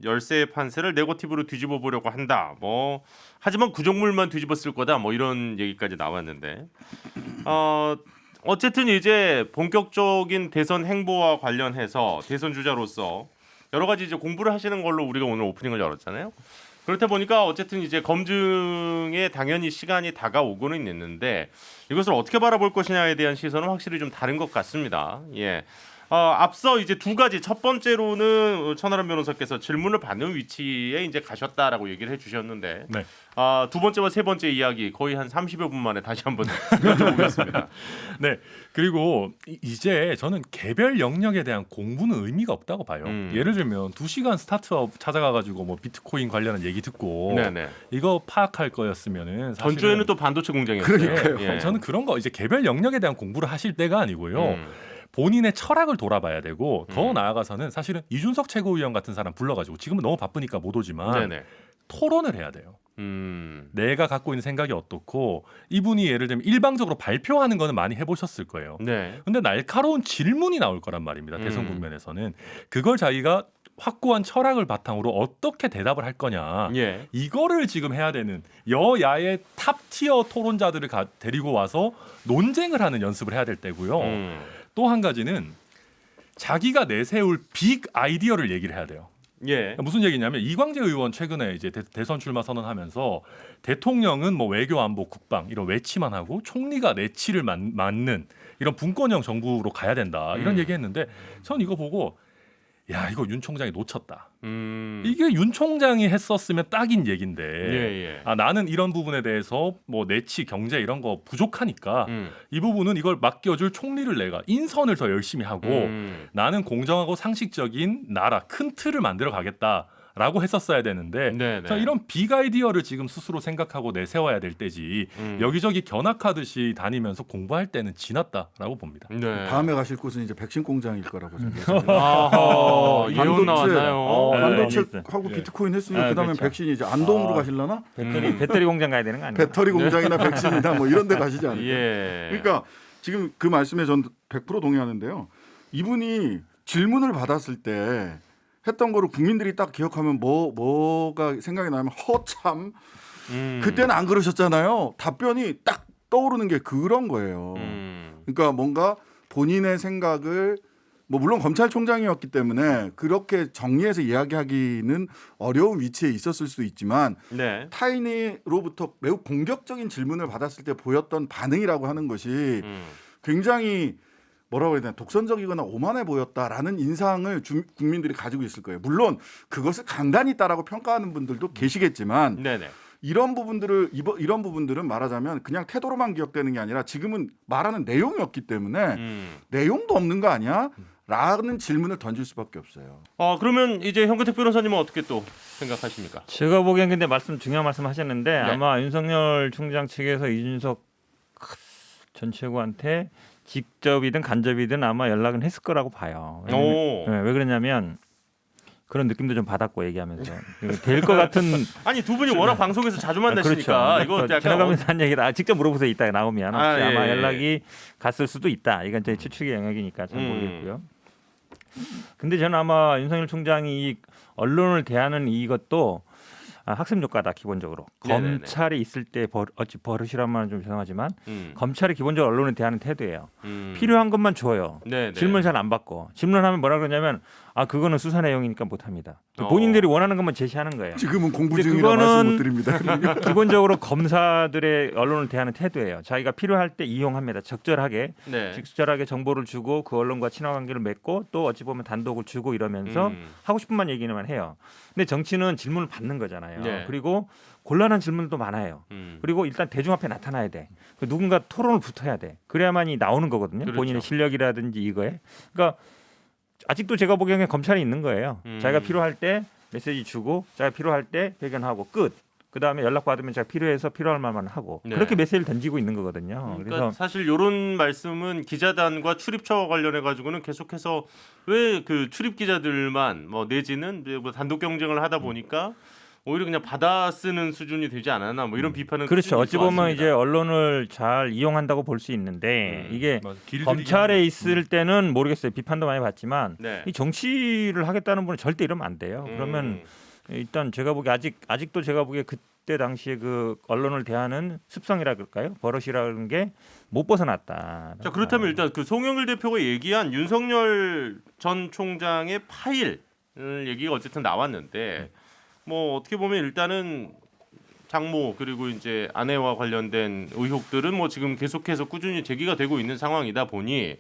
열세의 판세를 네거티브로 뒤집어 보려고 한다. 뭐 하지만 구정물만 뒤집었을 거다. 뭐 이런 얘기까지 나왔는데 어쨌든 이제 본격적인 대선 행보와 관련해서 대선 주자로서 여러 가지 이제 공부를 하시는 걸로 우리가 오늘 오프닝을 열었잖아요. 그렇다 보니까 어쨌든 이제 검증에 당연히 시간이 다가오고는 있는데 이것을 어떻게 바라볼 것이냐에 대한 시선은 확실히 좀 다른 것 같습니다. 예. 앞서 이제 두 가지 첫 번째로는 천하람 변호사께서 질문을 받는 위치에 이제 가셨다라고 얘기를 해주셨는데 네. 두 번째와 세 번째 이야기 거의 한 30여 분 만에 다시 한번 여쭤보겠습니다. 네. 그리고 이제 저는 개별 영역에 대한 공부는 의미가 없다고 봐요. 예를 들면 2시간 스타트업 찾아가가지고 뭐 비트코인 관련한 얘기 듣고 네네. 이거 파악할 거였으면은 사실은 전주에는 또 반도체 공장이었어요. 그러니까요. 예. 저는 그런 거 이제 개별 영역에 대한 공부를 하실 때가 아니고요. 본인의 철학을 돌아봐야 되고 더 나아가서는 사실은 이준석 최고위원 같은 사람 불러가지고 지금은 너무 바쁘니까 못 오지만 네네. 토론을 해야 돼요. 내가 갖고 있는 생각이 어떻고 이분이 예를 들면 일방적으로 발표하는 거는 많이 해보셨을 거예요. 네. 근데 날카로운 질문이 나올 거란 말입니다. 대선 국면에서는 그걸 자기가 확고한 철학을 바탕으로 어떻게 대답을 할 거냐. 예. 이거를 지금 해야 되는 여야의 탑티어 토론자들을 데리고 와서 논쟁을 하는 연습을 해야 될 때고요. 또 한 가지는 자기가 내세울 빅 아이디어를 얘기를 해야 돼요. 예. 무슨 얘기냐면 이광재 의원 최근에 이제 대선 출마 선언하면서 대통령은 뭐 외교 안보 국방 이런 외치만 하고 총리가 내치를 맡는 이런 분권형 정부로 가야 된다 이런 얘기했는데 전 이거 보고 야 이거 윤 총장이 놓쳤다. 이게 윤 총장이 했었으면 딱인 얘긴데 예. 나는 이런 부분에 대해서 뭐 내치 경제 이런 거 부족하니까 이 부분은 이걸 맡겨줄 총리를 내가 인선을 더 열심히 하고 나는 공정하고 상식적인 나라 큰 틀을 만들어 가겠다라고 했었어야 되는데 네네. 자, 이런 빅 아이디어를 지금 스스로 생각하고 내세워야 될 때지 여기저기 견학하듯이 다니면서 공부할 때는 지났다라고 봅니다. 네. 다음에 가실 곳은 이제 백신 공장일 거라고 생각해요. 아하, 예언 나왔나요? 반도체하고 예. 비트코인 했으니까 아, 그다음에 그렇죠. 백신이 이제 안동으로 가실라나? 배터리 공장 가야 되는 거 아니에요? 배터리 공장이나 백신이나 뭐 이런 데 가시지 않을까? 예. 그러니까 지금 그 말씀에 전 100% 동의하는데요. 이분이 질문을 받았을 때 했던 거를 국민들이 딱 기억하면 뭐가 생각이 나면 허참 그때는 안 그러셨잖아요. 답변이 딱 떠오르는 게 그런 거예요. 그러니까 뭔가 본인의 생각을 뭐 물론 검찰총장이었기 때문에 그렇게 정리해서 이야기하기는 어려운 위치에 있었을 수도 있지만 네. 타인으로부터 매우 공격적인 질문을 받았을 때 보였던 반응이라고 하는 것이 굉장히 뭐라고 해야 되나 독선적이거나 오만해 보였다라는 인상을 국민들이 가지고 있을 거예요. 물론 그것을 간단히 있다라고 평가하는 분들도 계시겠지만 네네. 이런 부분들은 말하자면 그냥 태도로만 기억되는 게 아니라 지금은 말하는 내용이 없기 때문에 내용도 없는 거 아니야? 라는 질문을 던질 수밖에 없어요. 그러면 이제 현근택 변호사님은 어떻게 또 생각하십니까? 제가 보기엔 근데 말씀 하셨는데 아마 윤석열 총장 측에서 이준석 전 최고한테 직접이든 간접이든 아마 연락은 했을 거라고 봐요. 오. 왜 그러냐면 그런 느낌도 좀 받았고 얘기하면서 될 것 같은. 아니 두 분이 워낙 방송에서 자주 만나시니까 그렇죠. 이거 약간 지나가면서 한 얘기다. 직접 물어보세요. 이따가 나오면 혹시 아, 예, 아마 예. 연락이 갔을 수도 있다. 이건 제 추측의 영역이니까 잘 모르겠고요. 근데 저는 아마 윤석열 총장이 이 언론을 대하는 이것도 학습 효과다 기본적으로. 네네네. 검찰이 있을 때 어찌 버릇이란 말은 좀 죄송하지만 음. 검찰이 기본적으로 언론을 대하는 태도예요. 음. 필요한 것만 줘요. 네네. 질문 잘 안 받고 질문하면 뭐라 그러냐면 그거는 수사 내용이니까 못합니다. 어. 본인들이 원하는 것만 제시하는 거예요. 지금은 공부 근데 중이라 그거는 말씀 못 드립니다. 기본적으로 검사들의 언론을 대하는 태도예요. 자기가 필요할 때 이용합니다. 적절하게 네. 적절하게 정보를 주고 그 언론과 친화 관계를 맺고 또 어찌 보면 단독을 주고 이러면서 하고 싶은 만 얘기만 해요. 근데 정치는 질문을 받는 거잖아요. 네. 그리고 곤란한 질문도 많아요. 그리고 일단 대중 앞에 나타나야 돼. 누군가 토론을 붙어야 돼. 그래야만이 나오는 거거든요. 그렇죠. 본인의 실력이라든지 이거에. 그러니까 아직도 제가 보기에는 검찰이 있는 거예요. 자기가 필요할 때 메시지 주고 자기가 필요할 때 발견하고 끝. 그다음에 연락 받으면 제가 필요해서 필요할 말만 하고 네. 그렇게 메시지를 던지고 있는 거거든요. 그러니까 그래서 사실 이런 말씀은 기자단과 출입처와 관련해 가지고는 계속해서 왜 그 출입 기자들만 뭐 내지는 뭐 단독 경쟁을 하다 보니까 오히려 그냥 받아 쓰는 수준이 되지 않았나 뭐 이런 비판은 그렇죠. 어찌 보면 있어왔습니다. 이제 언론을 잘 이용한다고 볼 수 있는데 이게 맞아. 길들이기 검찰에 하는 거. 있을 때는 모르겠어요. 비판도 많이 받지만 네. 이 정치를 하겠다는 분은 절대 이러면 안 돼요. 그러면 일단 제가 보기에 아직도 제가 보기에 그때 당시에 그 언론을 대하는 습성이라 그럴까요? 버릇이라는 게 못 벗어났다. 자 그렇다면 일단 그 송영길 대표가 얘기한 윤석열 전 총장의 파일 얘기가 어쨌든 나왔는데 뭐 어떻게 보면 일단은 장모 그리고 이제 아내와 관련된 의혹들은 뭐 지금 계속해서 꾸준히 제기가 되고 있는 상황이다 보니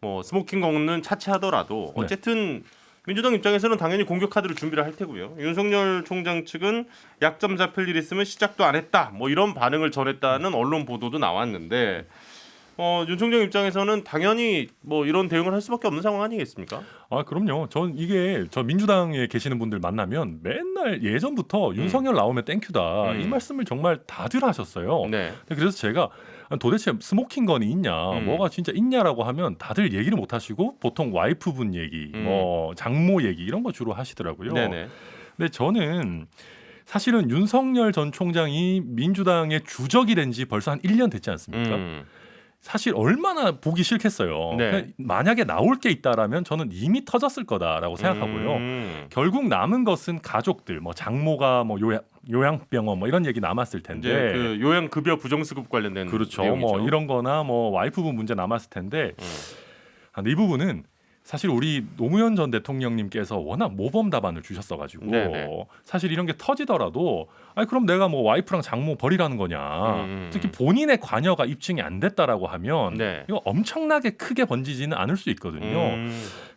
뭐 스모킹 걷는 차치하더라도 어쨌든 민주당 입장에서는 당연히 공격 카드를 준비를 할 테고요. 윤석열 총장 측은 약점 잡힐 일 있으면 시작도 안 했다. 뭐 이런 반응을 전했다는 언론 보도도 나왔는데 윤 총장 입장에서는 당연히 뭐 이런 대응을 할 수밖에 없는 상황 아니겠습니까? 아 그럼요. 전 이게 저 민주당에 계시는 분들 만나면 맨날 예전부터 윤석열 나오면 땡큐다 이 말씀을 정말 다들 하셨어요. 네. 그래서 제가 도대체 스모킹 건이 있냐, 뭐가 진짜 있냐라고 하면 다들 얘기를 못 하시고 보통 와이프분 얘기, 뭐 장모 얘기 이런 거 주로 하시더라고요. 네네. 근데 저는 사실은 윤석열 전 총장이 민주당의 주적이 된 지 벌써 한 1년 됐지 않습니까? 사실 얼마나 보기 싫겠어요. 네. 그냥 만약에 나올 게 있다라면 저는 이미 터졌을 거다라고 생각하고요. 결국 남은 것은 가족들, 뭐 장모가 뭐 요양병원 뭐 이런 얘기 남았을 텐데, 이제 그 요양급여 부정수급 관련된 그렇죠. 내용이죠. 뭐 이런거나 뭐 와이프분 문제 남았을 텐데, 이 부분은 사실 우리 노무현 전 대통령님께서 워낙 모범 답안을 주셨어가지고 네네. 사실 이런 게 터지더라도 그럼 내가 뭐 와이프랑 장모 버리라는 거냐. 특히 본인의 관여가 입증이 안 됐다라고 하면 네. 이거 엄청나게 크게 번지지는 않을 수 있거든요.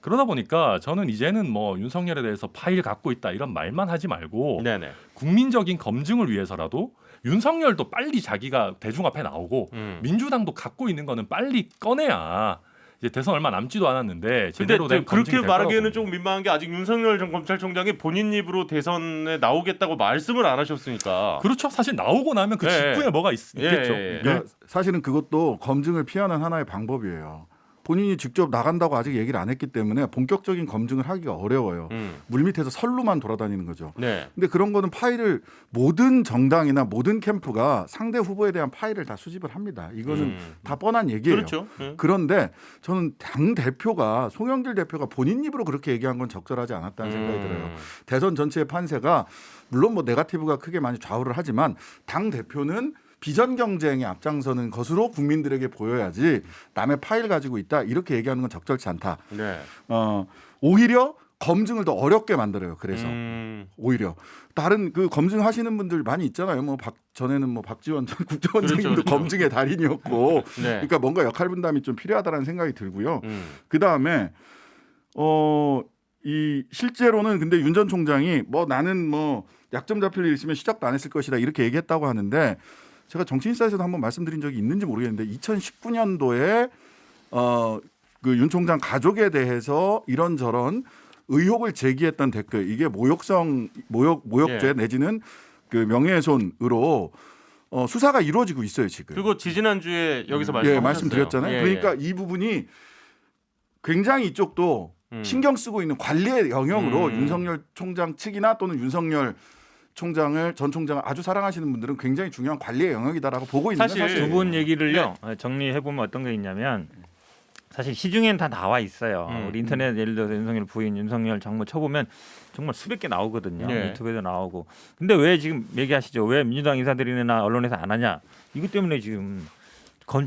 그러다 보니까 저는 이제는 뭐 윤석열에 대해서 파일 갖고 있다 이런 말만 하지 말고 네네. 국민적인 검증을 위해서라도 윤석열도 빨리 자기가 대중 앞에 나오고 민주당도 갖고 있는 거는 빨리 꺼내야 이제 대선 얼마 남지도 않았는데 근데 제대로 된 검증이 그렇게 될 거라고 말하기에는 봅니다. 좀 민망한 게 아직 윤석열 전 검찰총장이 본인 입으로 대선에 나오겠다고 말씀을 안 하셨으니까. 그렇죠. 사실 나오고 나면 그 예. 직후에 뭐가 있겠죠. 예. 그러니까 사실은 그것도 검증을 피하는 하나의 방법이에요. 본인이 직접 나간다고 아직 얘기를 안 했기 때문에 본격적인 검증을 하기가 어려워요. 물밑에서 설로만 돌아다니는 거죠. 네. 근데 그런 거는 파일을 모든 정당이나 모든 캠프가 상대 후보에 대한 파일을 다 수집을 합니다. 이거는 다 뻔한 얘기예요. 그렇죠. 그런데 저는 당 대표가 송영길 대표가 본인 입으로 그렇게 얘기한 건 적절하지 않았다는 생각이 들어요. 대선 전체의 판세가 물론 뭐 네거티브가 크게 많이 좌우를 하지만 당 대표는 비전 경쟁에 앞장서는 것으로 국민들에게 보여야지 남의 파일 가지고 있다 이렇게 얘기하는 건 적절치 않다. 네. 오히려 검증을 더 어렵게 만들어요. 그래서 오히려 다른 그 검증하시는 분들 많이 있잖아요. 뭐 전에는 뭐 박지원 전 국정원장님도 그렇죠. 검증의 달인이었고, 네. 그러니까 뭔가 역할 분담이 좀 필요하다는 생각이 들고요. 그 다음에 이 실제로는 근데 윤 전 총장이 뭐 나는 뭐 약점 잡힐 일 있으면 시작도 안 했을 것이다 이렇게 얘기했다고 하는데. 제가 정치인사에서도 한번 말씀드린 적이 있는지 모르겠는데 2019년도에 그 윤 총장 가족에 대해서 이런저런 의혹을 제기했던 댓글 이게 모욕죄 내지는 그 명예훼손으로 수사가 이루어지고 있어요 지금. 그리고 지지난주에 여기서 말씀하셨어요. 말씀드렸잖아요. 그러니까 이 부분이 굉장히 이쪽도 신경 쓰고 있는 관리의 영역으로 윤석열 총장 측이나 또는 윤석열 전 총장을 아주 사랑하시는 분들은 굉장히 중요한 관리의 영역이다라고 보고 있는 사실 사실. 두 분 얘기를요 정리해 보면 어떤 게 있냐면 사실 시중엔 다 나와 있어요. 우리 인터넷 예를 들어서 윤석열 부인, 윤석열 장모 쳐보면 정말 수백 개 나오거든요. 네. 유튜브에도 나오고. 근데 왜 지금 얘기하시죠? 왜 민주당 인사들이나 언론에서 안 하냐? 이것 때문에 지금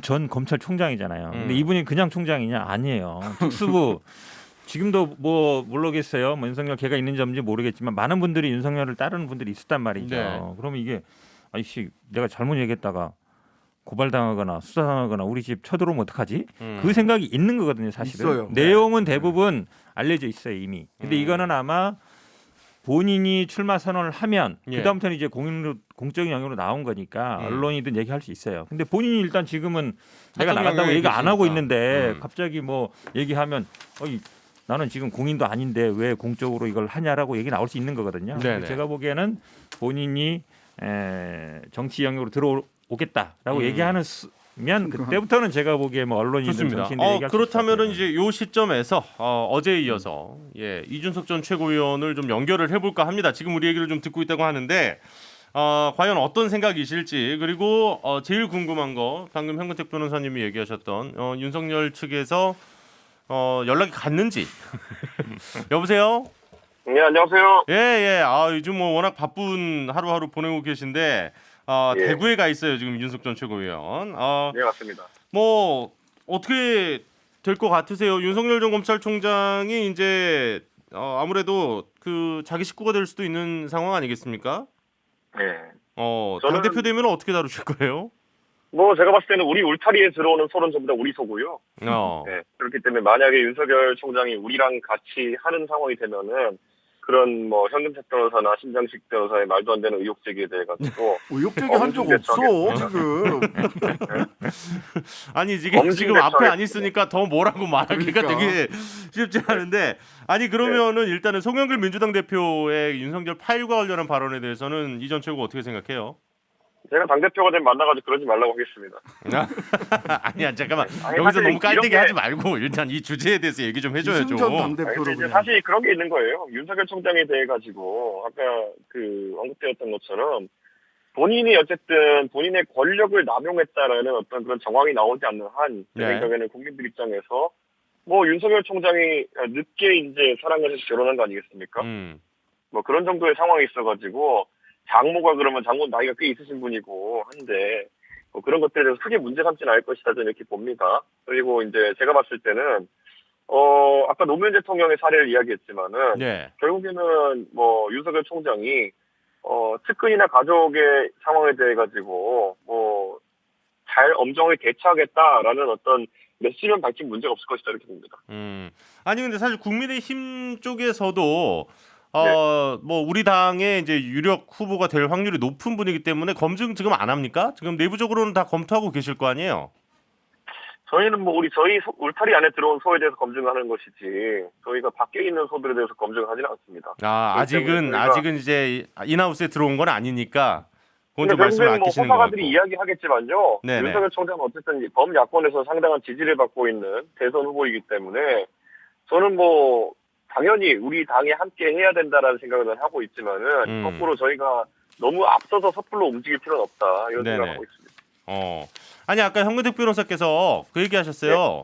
전 검찰총장이잖아요. 근데 이분이 그냥 총장이냐? 아니에요. 특수부 지금도 뭐 모르겠어요. 뭐 윤석열 걔가 있는 점인지 모르겠지만 많은 분들이 윤석열을 따르는 분들이 있었단 말이죠. 네. 그러면 이게 아이씨 내가 잘못 얘기했다가 고발당하거나 수사당하거나 우리 집 쳐들어오면 어떡하지? 그 생각이 있는 거거든요, 사실은. 있어요. 내용은 대부분 알려져 있어요, 이미. 근데 이거는 아마 본인이 출마 선언을 하면 예. 그다음부터는 이제 공적인 영역으로 나온 거니까 언론이든 얘기할 수 있어요. 근데 본인이 일단 지금은 내가 사적 나간다고 영역에 얘기 안 하고 계시니까. 있는데 갑자기 뭐 얘기하면 나는 지금 공인도 아닌데 왜 공적으로 이걸 하냐라고 얘기 나올 수 있는 거거든요. 네네. 제가 보기에는 본인이 정치 영역으로 들어오겠다라고 얘기하는 면 그때부터는 제가 보기에 뭐 언론이든 좋습니다. 정치인들 얘기할 수 그렇다면은 있을 것 같아요. 이제 요 시점에서 어제에 이어서 이준석 전 최고위원을 좀 연결을 해볼까 합니다. 지금 우리 얘기를 좀 듣고 있다고 하는데 과연 어떤 생각이실지 그리고 제일 궁금한 거 방금 현근택 변호사님이 얘기하셨던 윤석열 측에서 연락이 갔는지 여보세요? 네, 안녕하세요. 예. 요즘 뭐 워낙 바쁜 하루하루 보내고 계신데 예. 대구에 가 있어요 지금 윤석 전 최고위원. 네, 맞습니다. 뭐 어떻게 될 것 같으세요? 윤석열 전 검찰총장이 이제 아무래도 그 자기 식구가 될 수도 있는 상황 아니겠습니까? 네. 당 대표 되면 어떻게 다루실 거예요? 뭐 제가 봤을 때는 우리 울타리에 들어오는 소는 전부 다 우리 소고요. 네. 그렇기 때문에 만약에 윤석열 총장이 우리랑 같이 하는 상황이 되면은 그런 뭐 현근택 변호사나 신장식 변호사의 말도 안 되는 의혹 제기에 대해 가지고 의혹제기 한 적 없어 지금. 아니 지금 앞에 안 있으니까 더 뭐라고 말하기가 그러니까. 되게 쉽지 않은데 아니 그러면은 일단은 송영길 민주당 대표의 윤석열 파일과 관련한 발언에 대해서는 이 전 최고 어떻게 생각해요? 제가 당대표가 되면 만나가지고 그러지 말라고 하겠습니다. 아니야 잠깐만 아니, 여기서 사실 너무 깔때기 이런 게- 하지 말고 일단 이 주제에 대해서 얘기 좀 해줘야죠. 이승전 당대표로 이제 그냥. 사실 그런 게 있는 거예요. 윤석열 총장에 대해 가지고 아까 그 언급되었던 것처럼 본인이 어쨌든 본인의 권력을 남용했다라는 어떤 그런 정황이 나오지 않는 한, 제 네. 생각에는 국민들 입장에서 뭐 윤석열 총장이 늦게 이제 사랑을 해서 결혼한 거 아니겠습니까? 뭐 그런 정도의 상황이 있어가지고 장모가 그러면 장모 나이가 꽤 있으신 분이고 한데 뭐 그런 것들에 대해서 크게 문제 삼지는 않을 것이다 저는 이렇게 봅니다. 그리고 이제 제가 봤을 때는 아까 노무현 대통령의 사례를 이야기했지만은 네. 결국에는 뭐 윤석열 총장이 측근이나 가족의 상황에 대해 가지고 뭐 잘 엄정하게 대처하겠다라는 어떤 메시지만 밝힌 문제가 없을 것이다 이렇게 봅니다. 아니 근데 사실 국민의힘 쪽에서도 네. 뭐 우리 당의 이제 유력 후보가 될 확률이 높은 분이기 때문에 검증 지금 안 합니까? 지금 내부적으로는 다 검토하고 계실 거 아니에요? 저희는 뭐 저희 울타리 안에 들어온 소에 대해서 검증하는 것이지 저희가 밖에 있는 소들에 대해서 검증을 하지는 않습니다. 아직은 이제 인하우스에 들어온 건 아니니까 근데 먼저 말씀을 결국엔 뭐 아끼시는 것 호사가들이 같고. 이야기하겠지만요. 네네. 윤석열 총장은 어쨌든 범야권에서 상당한 지지를 받고 있는 대선 후보이기 때문에 저는 뭐 당연히 우리 당에 함께 해야 된다라는 생각을 하고 있지만은 거꾸로 저희가 너무 앞서서 섣불로 움직일 필요는 없다 이런 네네. 생각을 하고 있습니다. 아니 아까 현근택 변호사께서 그 얘기하셨어요.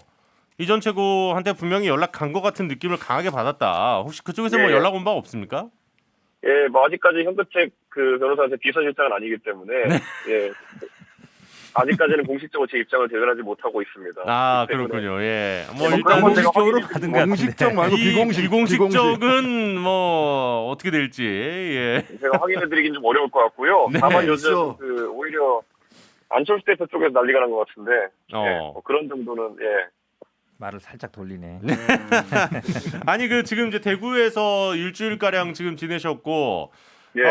이 전 최고한테 분명히 연락 간 것 같은 느낌을 강하게 받았다. 혹시 그쪽에서 뭐 예. 연락 온 바 없습니까? 예, 뭐 아직까지 현근택 그 변호사한테 비서실장은 아니기 때문에 예. 아직까지는 공식적으로 제 입장을 대변하지 못하고 있습니다. 그렇군요. 예. 뭐 뭐 일단 그런 건 제가 공식적으로 확인해 받은 것 같은데. 공식적 말고 비공식적은 뭐 어떻게 될지. 예. 제가 확인해드리긴 좀 어려울 것 같고요. 네, 다만 요즘 있어. 그 오히려 안철수 대표 쪽에서 난리가 난 것 같은데 예, 뭐 그런 정도는 예. 말을 살짝 돌리네. 아니 그 지금 이제 대구에서 일주일 가량 지금 지내셨고 예.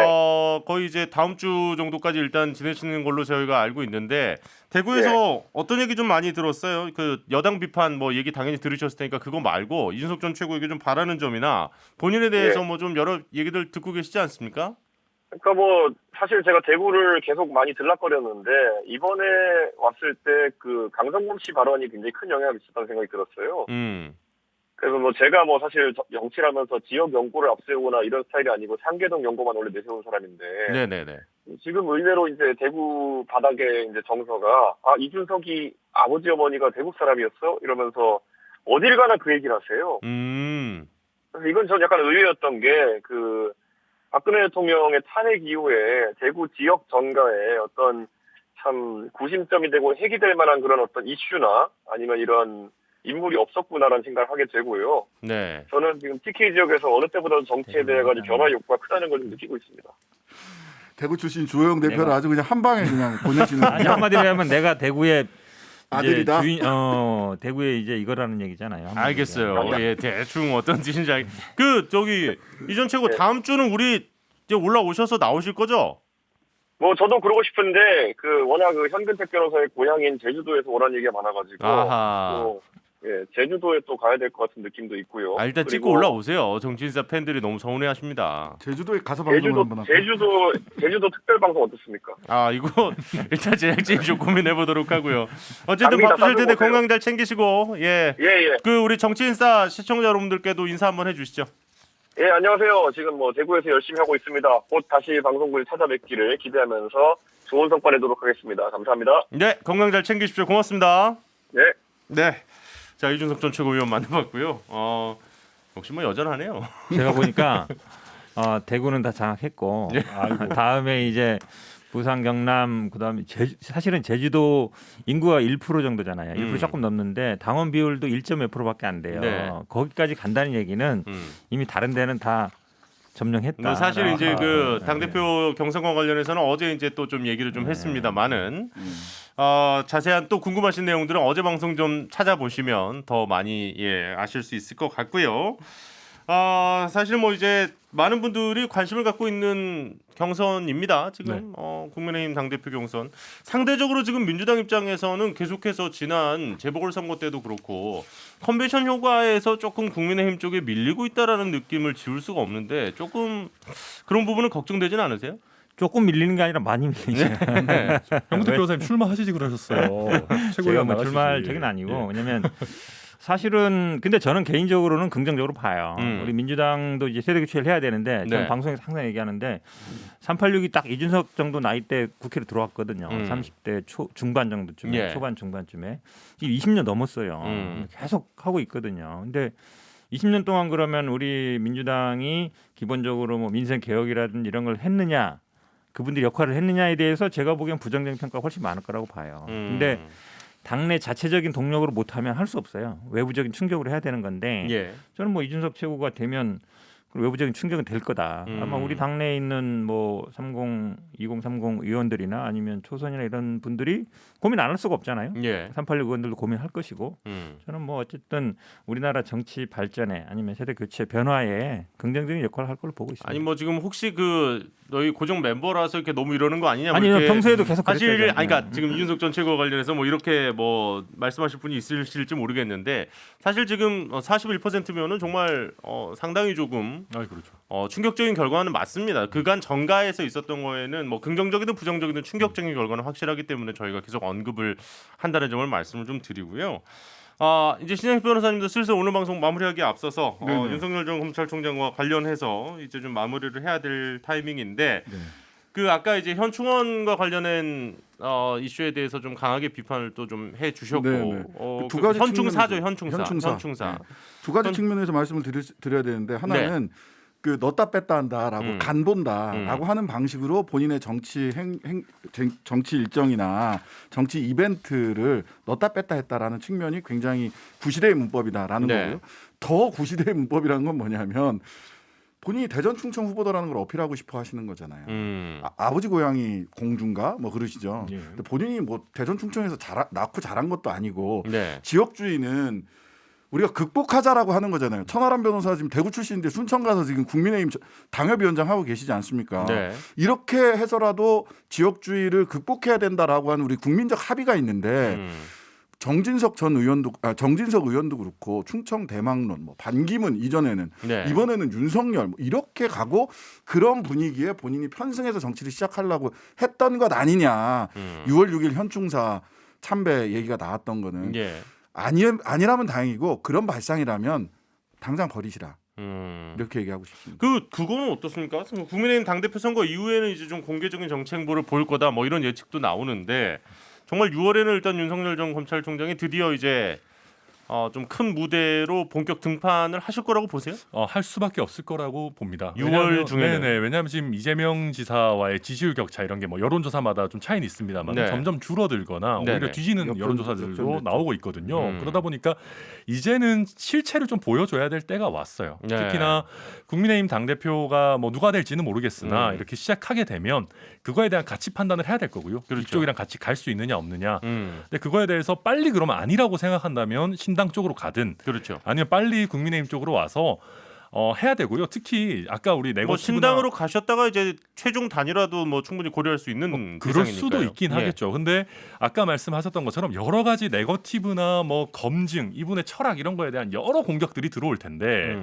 거의 이제 다음 주 정도까지 일단 지내시는 걸로 저희가 알고 있는데 대구에서 어떤 얘기 좀 많이 들었어요. 그 여당 비판 뭐 얘기 당연히 들으셨을 테니까 그거 말고 이준석 전 최고에게 좀 바라는 점이나 본인에 대해서 뭐 좀 여러 얘기들 듣고 계시지 않습니까? 그러니까 뭐 사실 제가 대구를 계속 많이 들락거렸는데 이번에 왔을 때 그 강성범 씨 발언이 굉장히 큰 영향을 미쳤다는 생각이 들었어요. 그래서 뭐 제가 뭐 사실 정치를 하면서 지역 연구를 앞세우거나 이런 스타일이 아니고 상계동 연구만 원래 내세운 사람인데 네네네. 지금 의외로 이제 대구 바닥에 이제 정서가 이준석이 아버지 어머니가 대구 사람이었어 이러면서 어딜 가나 그 얘기를 하세요. 그래서 이건 전 약간 의외였던 게 그 박근혜 대통령의 탄핵 이후에 대구 지역 정가에 어떤 참 구심점이 되고 핵이 될 만한 그런 어떤 이슈나 아니면 이런 인물이 없었구나라는 생각을 하게 되고요. 네. 저는 지금 TK 지역에서 어느 때보다도 정치에 대해 가지고 변화 욕구가 크다는 걸 좀 느끼고 있습니다. 대구 출신 주호영 대표를 아주 그냥 한 방에 그냥 보내시는 아니 한마디로 하면 내가 대구의 아들이다. 대구에 이제 이거라는 얘기잖아요. 알겠어요. 예, 대충 어떤 뜻인지 저기 이전 최고 네. 다음 주는 우리 이제 올라오셔서 나오실 거죠? 뭐 저도 그러고 싶은데 그 워낙 그 현근택 변호사의 고향인 제주도에서 오라는 얘기가 많아가지고 아하. 또 제주도에 또 가야 될 것 같은 느낌도 있고요. 일단 찍고 올라오세요. 정치인사 팬들이 너무 서운해하십니다. 제주도에 가서 방송을 한번 할까요? 제주도 특별 방송 어떻습니까? 이거 일단 제작진이 좀 고민해 보도록 하고요. 어쨌든 갑니다. 바쁘실 텐데 오세요. 건강 잘 챙기시고 예. 예. 그 우리 정치인사 시청자 여러분들께도 인사 한번 해주시죠. 예, 안녕하세요. 지금 뭐 대구에서 열심히 하고 있습니다. 곧 다시 방송국에 찾아뵙기를 기대하면서 좋은 성과 내도록 하겠습니다. 감사합니다. 네, 건강 잘 챙기십시오. 고맙습니다. 네. 네. 자, 이준석 전 최고위원 만나봤고요. 역시 뭐 여전하네요. 제가 보니까 대구는 다 장악했고 다음에 이제 부산, 경남, 그다음에 사실은 제주도 인구가 1% 정도잖아요. 1% 조금 넘는데 당원 비율도 1.몇 %밖에 안 돼요. 네. 거기까지 간다는 얘기는 이미 다른 데는 다 점령했다. 사실 이제 그 당대표 경선과 관련해서는 어제 이제 또 좀 얘기를 좀 했습니다만은 자세한 또 궁금하신 내용들은 어제 방송 좀 찾아보시면 더 많이 아실 수 있을 것 같고요. 사실 뭐 이제 많은 분들이 관심을 갖고 있는 경선입니다. 지금 국민의힘 당대표 경선 상대적으로 지금 민주당 입장에서는 계속해서 지난 재보궐선거 때도 그렇고 컨벤션 효과에서 조금 국민의힘 쪽에 밀리고 있다라는 느낌을 지울 수가 없는데 조금 그런 부분은 걱정되지는 않으세요? 조금 밀리는 게 아니라 많이 밀리죠. 네. 영국 변호사님 출마하시지 그러셨어요. 제가 뭐 출마할 적은 아니고 왜냐면 사실은 근데 저는 개인적으로는 긍정적으로 봐요. 우리 민주당도 이제 세대 교체를 해야 되는데 저는 방송에서 항상 얘기하는데 386이 딱 이준석 정도 나이 때 국회로 들어왔거든요. 30대 중반 정도쯤에 초반 중반쯤에 지금 20년 넘었어요. 계속 하고 있거든요. 근데 20년 동안 그러면 우리 민주당이 기본적으로 뭐 민생 개혁이라든지 이런 걸 했느냐, 그분들이 역할을 했느냐에 대해서 제가 보기엔 부정적인 평가가 훨씬 많을 거라고 봐요. 근데 당내 자체적인 동력으로 못하면 할 수 없어요. 외부적인 충격으로 해야 되는 건데 저는 뭐 이준석 최고가 되면 외부적인 충격은 될 거다. 아마 우리 당내에 있는 뭐 2030 의원들이나 아니면 초선이나 이런 분들이 고민 안 할 수가 없잖아요. 386 의원들도 고민할 것이고 저는 뭐 어쨌든 우리나라 정치 발전에 아니면 세대 교체 변화에 긍정적인 역할을 할 걸로 보고 있습니다. 아니 뭐 지금 혹시 그 너희 고정 멤버라서 이렇게 너무 이러는 거 아니냐? 아니요, 평소에도 계속 사실 그랬어요. 그러니까 지금 이준석 전 최고 관련해서 뭐 이렇게 뭐 말씀하실 분이 있으실지 모르겠는데 사실 지금 41%면은 정말 상당히 조금 그렇죠. 충격적인 결과는 맞습니다. 그간 정가에서 있었던 거에는 뭐 긍정적이든 부정적이든 충격적인 결과는 확실하기 때문에 저희가 계속 언급을 한다는 점을 말씀을 좀 드리고요. 이제 신영식 변호사님도 슬슬 오늘 방송 마무리하기에 앞서서 윤석열 전 검찰총장과 관련해서 이제 좀 마무리를 해야 될 타이밍인데 그 아까 이제 현충원과 관련된 이슈에 대해서 좀 강하게 비판을 또 좀 해주셨고 두 가지 현충사죠, 측면에서, 현충사. 두 가지 측면에서 말씀을 드려야 되는데 하나는 그 넣다 뺐다 한다라고 간 본다라고 하는 방식으로 본인의 정치 정치 일정이나 정치 이벤트를 넣다 뺐다 했다라는 측면이 굉장히 구시대의 문법이다라는 거고요. 더 구시대의 문법이라는 건 뭐냐면 본인이 대전 충청 후보다라는 걸 어필하고 싶어 하시는 거잖아요. 아버지 고향이 공주인가 뭐 그러시죠. 근데 본인이 뭐 대전 충청에서 낳고 자란 것도 아니고 지역주의는 우리가 극복하자라고 하는 거잖아요. 천하람 변호사 지금 대구 출신인데 순천 가서 지금 국민의힘 당협위원장 하고 계시지 않습니까? 이렇게 해서라도 지역주의를 극복해야 된다라고 하는 우리 국민적 합의가 있는데 정진석 의원도 그렇고 충청 대망론, 뭐 반기문 이전에는 이번에는 윤석열 뭐 이렇게 가고 그런 분위기에 본인이 편승해서 정치를 시작하려고 했던 것 아니냐. 6월 6일 현충사 참배 얘기가 나왔던 거는. 아니라면 다행이고 그런 발상이라면 당장 버리시라. 이렇게 얘기하고 싶습니다. 그거는 어떻습니까? 국민의힘 당대표 선거 이후에는 이제 좀 공개적인 정치 행보를 보일 거다 뭐 이런 예측도 나오는데 정말 6월에는 일단 윤석열 전 검찰총장이 드디어 이제 좀 큰 무대로 본격 등판을 하실 거라고 보세요? 할 수밖에 없을 거라고 봅니다. 6월 중에는. 네네, 왜냐하면 지금 이재명 지사와의 지지율 격차 이런 게 뭐 여론조사마다 좀 차이는 있습니다만 네. 점점 줄어들거나 네네. 오히려 뒤지는 여론조사들도 역전됐죠. 나오고 있거든요. 음. 그러다 보니까 이제는 실체를 좀 보여줘야 될 때가 왔어요. 네. 특히나 국민의힘 당대표가 뭐 누가 될지는 모르겠으나 이렇게 시작하게 되면 그거에 대한 가치 판단을 해야 될 거고요. 그렇죠. 이쪽이랑 같이 갈 수 있느냐 없느냐. 음. 근데 그거에 대해서 빨리 그러면 아니라고 생각한다면 신당 쪽으로 가든 그렇죠. 아니면 빨리 국민의힘 쪽으로 와서 해야 되고요. 특히 아까 우리 네거티브나 뭐 신당으로 가셨다가 이제 최종 단일화도 뭐 충분히 고려할 수 있는 그럴 대상이니까요. 수도 있긴 예. 하겠죠. 근데 아까 말씀하셨던 것처럼 여러 가지 네거티브나 뭐 검증, 이분의 철학 이런 거에 대한 여러 공격들이 들어올 텐데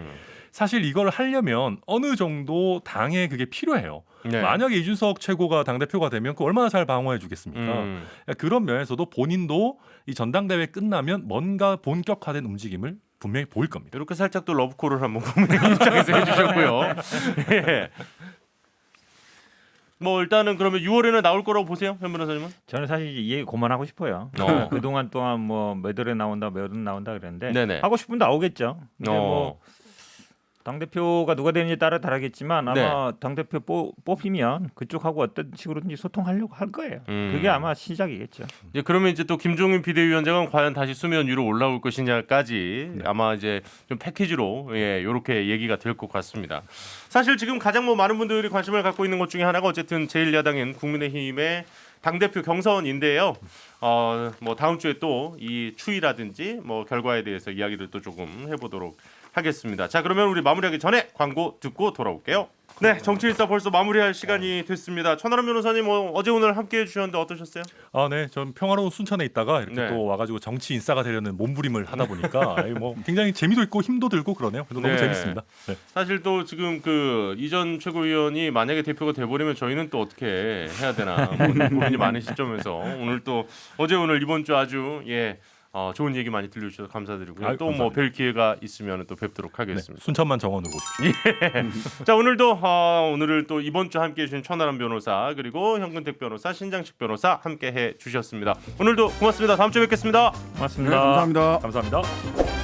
사실 이걸 하려면 어느 정도 당에 그게 필요해요. 네. 만약에 이준석 최고가 당대표가 되면 그 얼마나 잘 방어해 주겠습니까? 그런 면에서도 본인도 이 전당대회 끝나면 뭔가 본격화된 움직임을 분명히 보일 겁니다. 이렇게 살짝 또 러브콜을 한번 국민의힘 입장에서 해주셨고요. 예. 뭐 일단은 그러면 6월에는 나올 거라고 보세요, 현 변호사님은? 저는 사실 이 얘기 그만하고 싶어요. 그동안 동안 뭐 몇 월에 나온다 그랬는데 네네. 하고 싶으면 나오겠죠. 근데 뭐 당대표가 누가 되는지 따라 다르겠지만 아마 당대표 뽑히면 그쪽하고 어떤 식으로든지 소통하려고 할 거예요. 그게 아마 시작이겠죠. 이제 그러면 이제 또 김종인 비대위원장은 과연 다시 수면 위로 올라올 것이냐까지 아마 이제 좀 패키지로 이렇게 얘기가 될 것 같습니다. 사실 지금 가장 뭐 많은 분들이 관심을 갖고 있는 것 중에 하나가 어쨌든 제1야당인 국민의힘의 당대표 경선인데요. 뭐 다음 주에 또 이 추이라든지 뭐 결과에 대해서 이야기를 또 조금 해보도록 하겠습니다. 자, 그러면 우리 마무리하기 전에 광고 듣고 돌아올게요. 네, 정치일사 벌써 마무리할 시간이 됐습니다. 천하람 변호사님 어제 오늘 함께해 주셨는데 어떠셨어요? 네, 전 평화로운 순천에 있다가 이렇게 네. 또 와가지고 정치 인싸가 되려는 몸부림을 하다 보니까 뭐 굉장히 재미도 있고 힘도 들고 그러네요. 그래서 너무 네. 재밌습니다. 네. 사실 또 지금 그 이전 최고위원이 만약에 대표가 돼버리면 저희는 또 어떻게 해야 되나 뭐 고민이 많은 시점에서 오늘 또 어제 오늘 이번 주 아주 좋은 얘기 많이 들려주셔서 감사드리고요. 또 뭐 뵐 기회가 있으면 또 뵙도록 하겠습니다. 네, 순천만 정원으로 오십시오. 자, 오늘도 오늘을 또 이번 주 함께해 주신 천하람 변호사 그리고 현근택 변호사, 신장식 변호사 함께해 주셨습니다. 오늘도 고맙습니다. 다음 주에 뵙겠습니다. 고맙습니다. 네, 감사합니다. 감사합니다.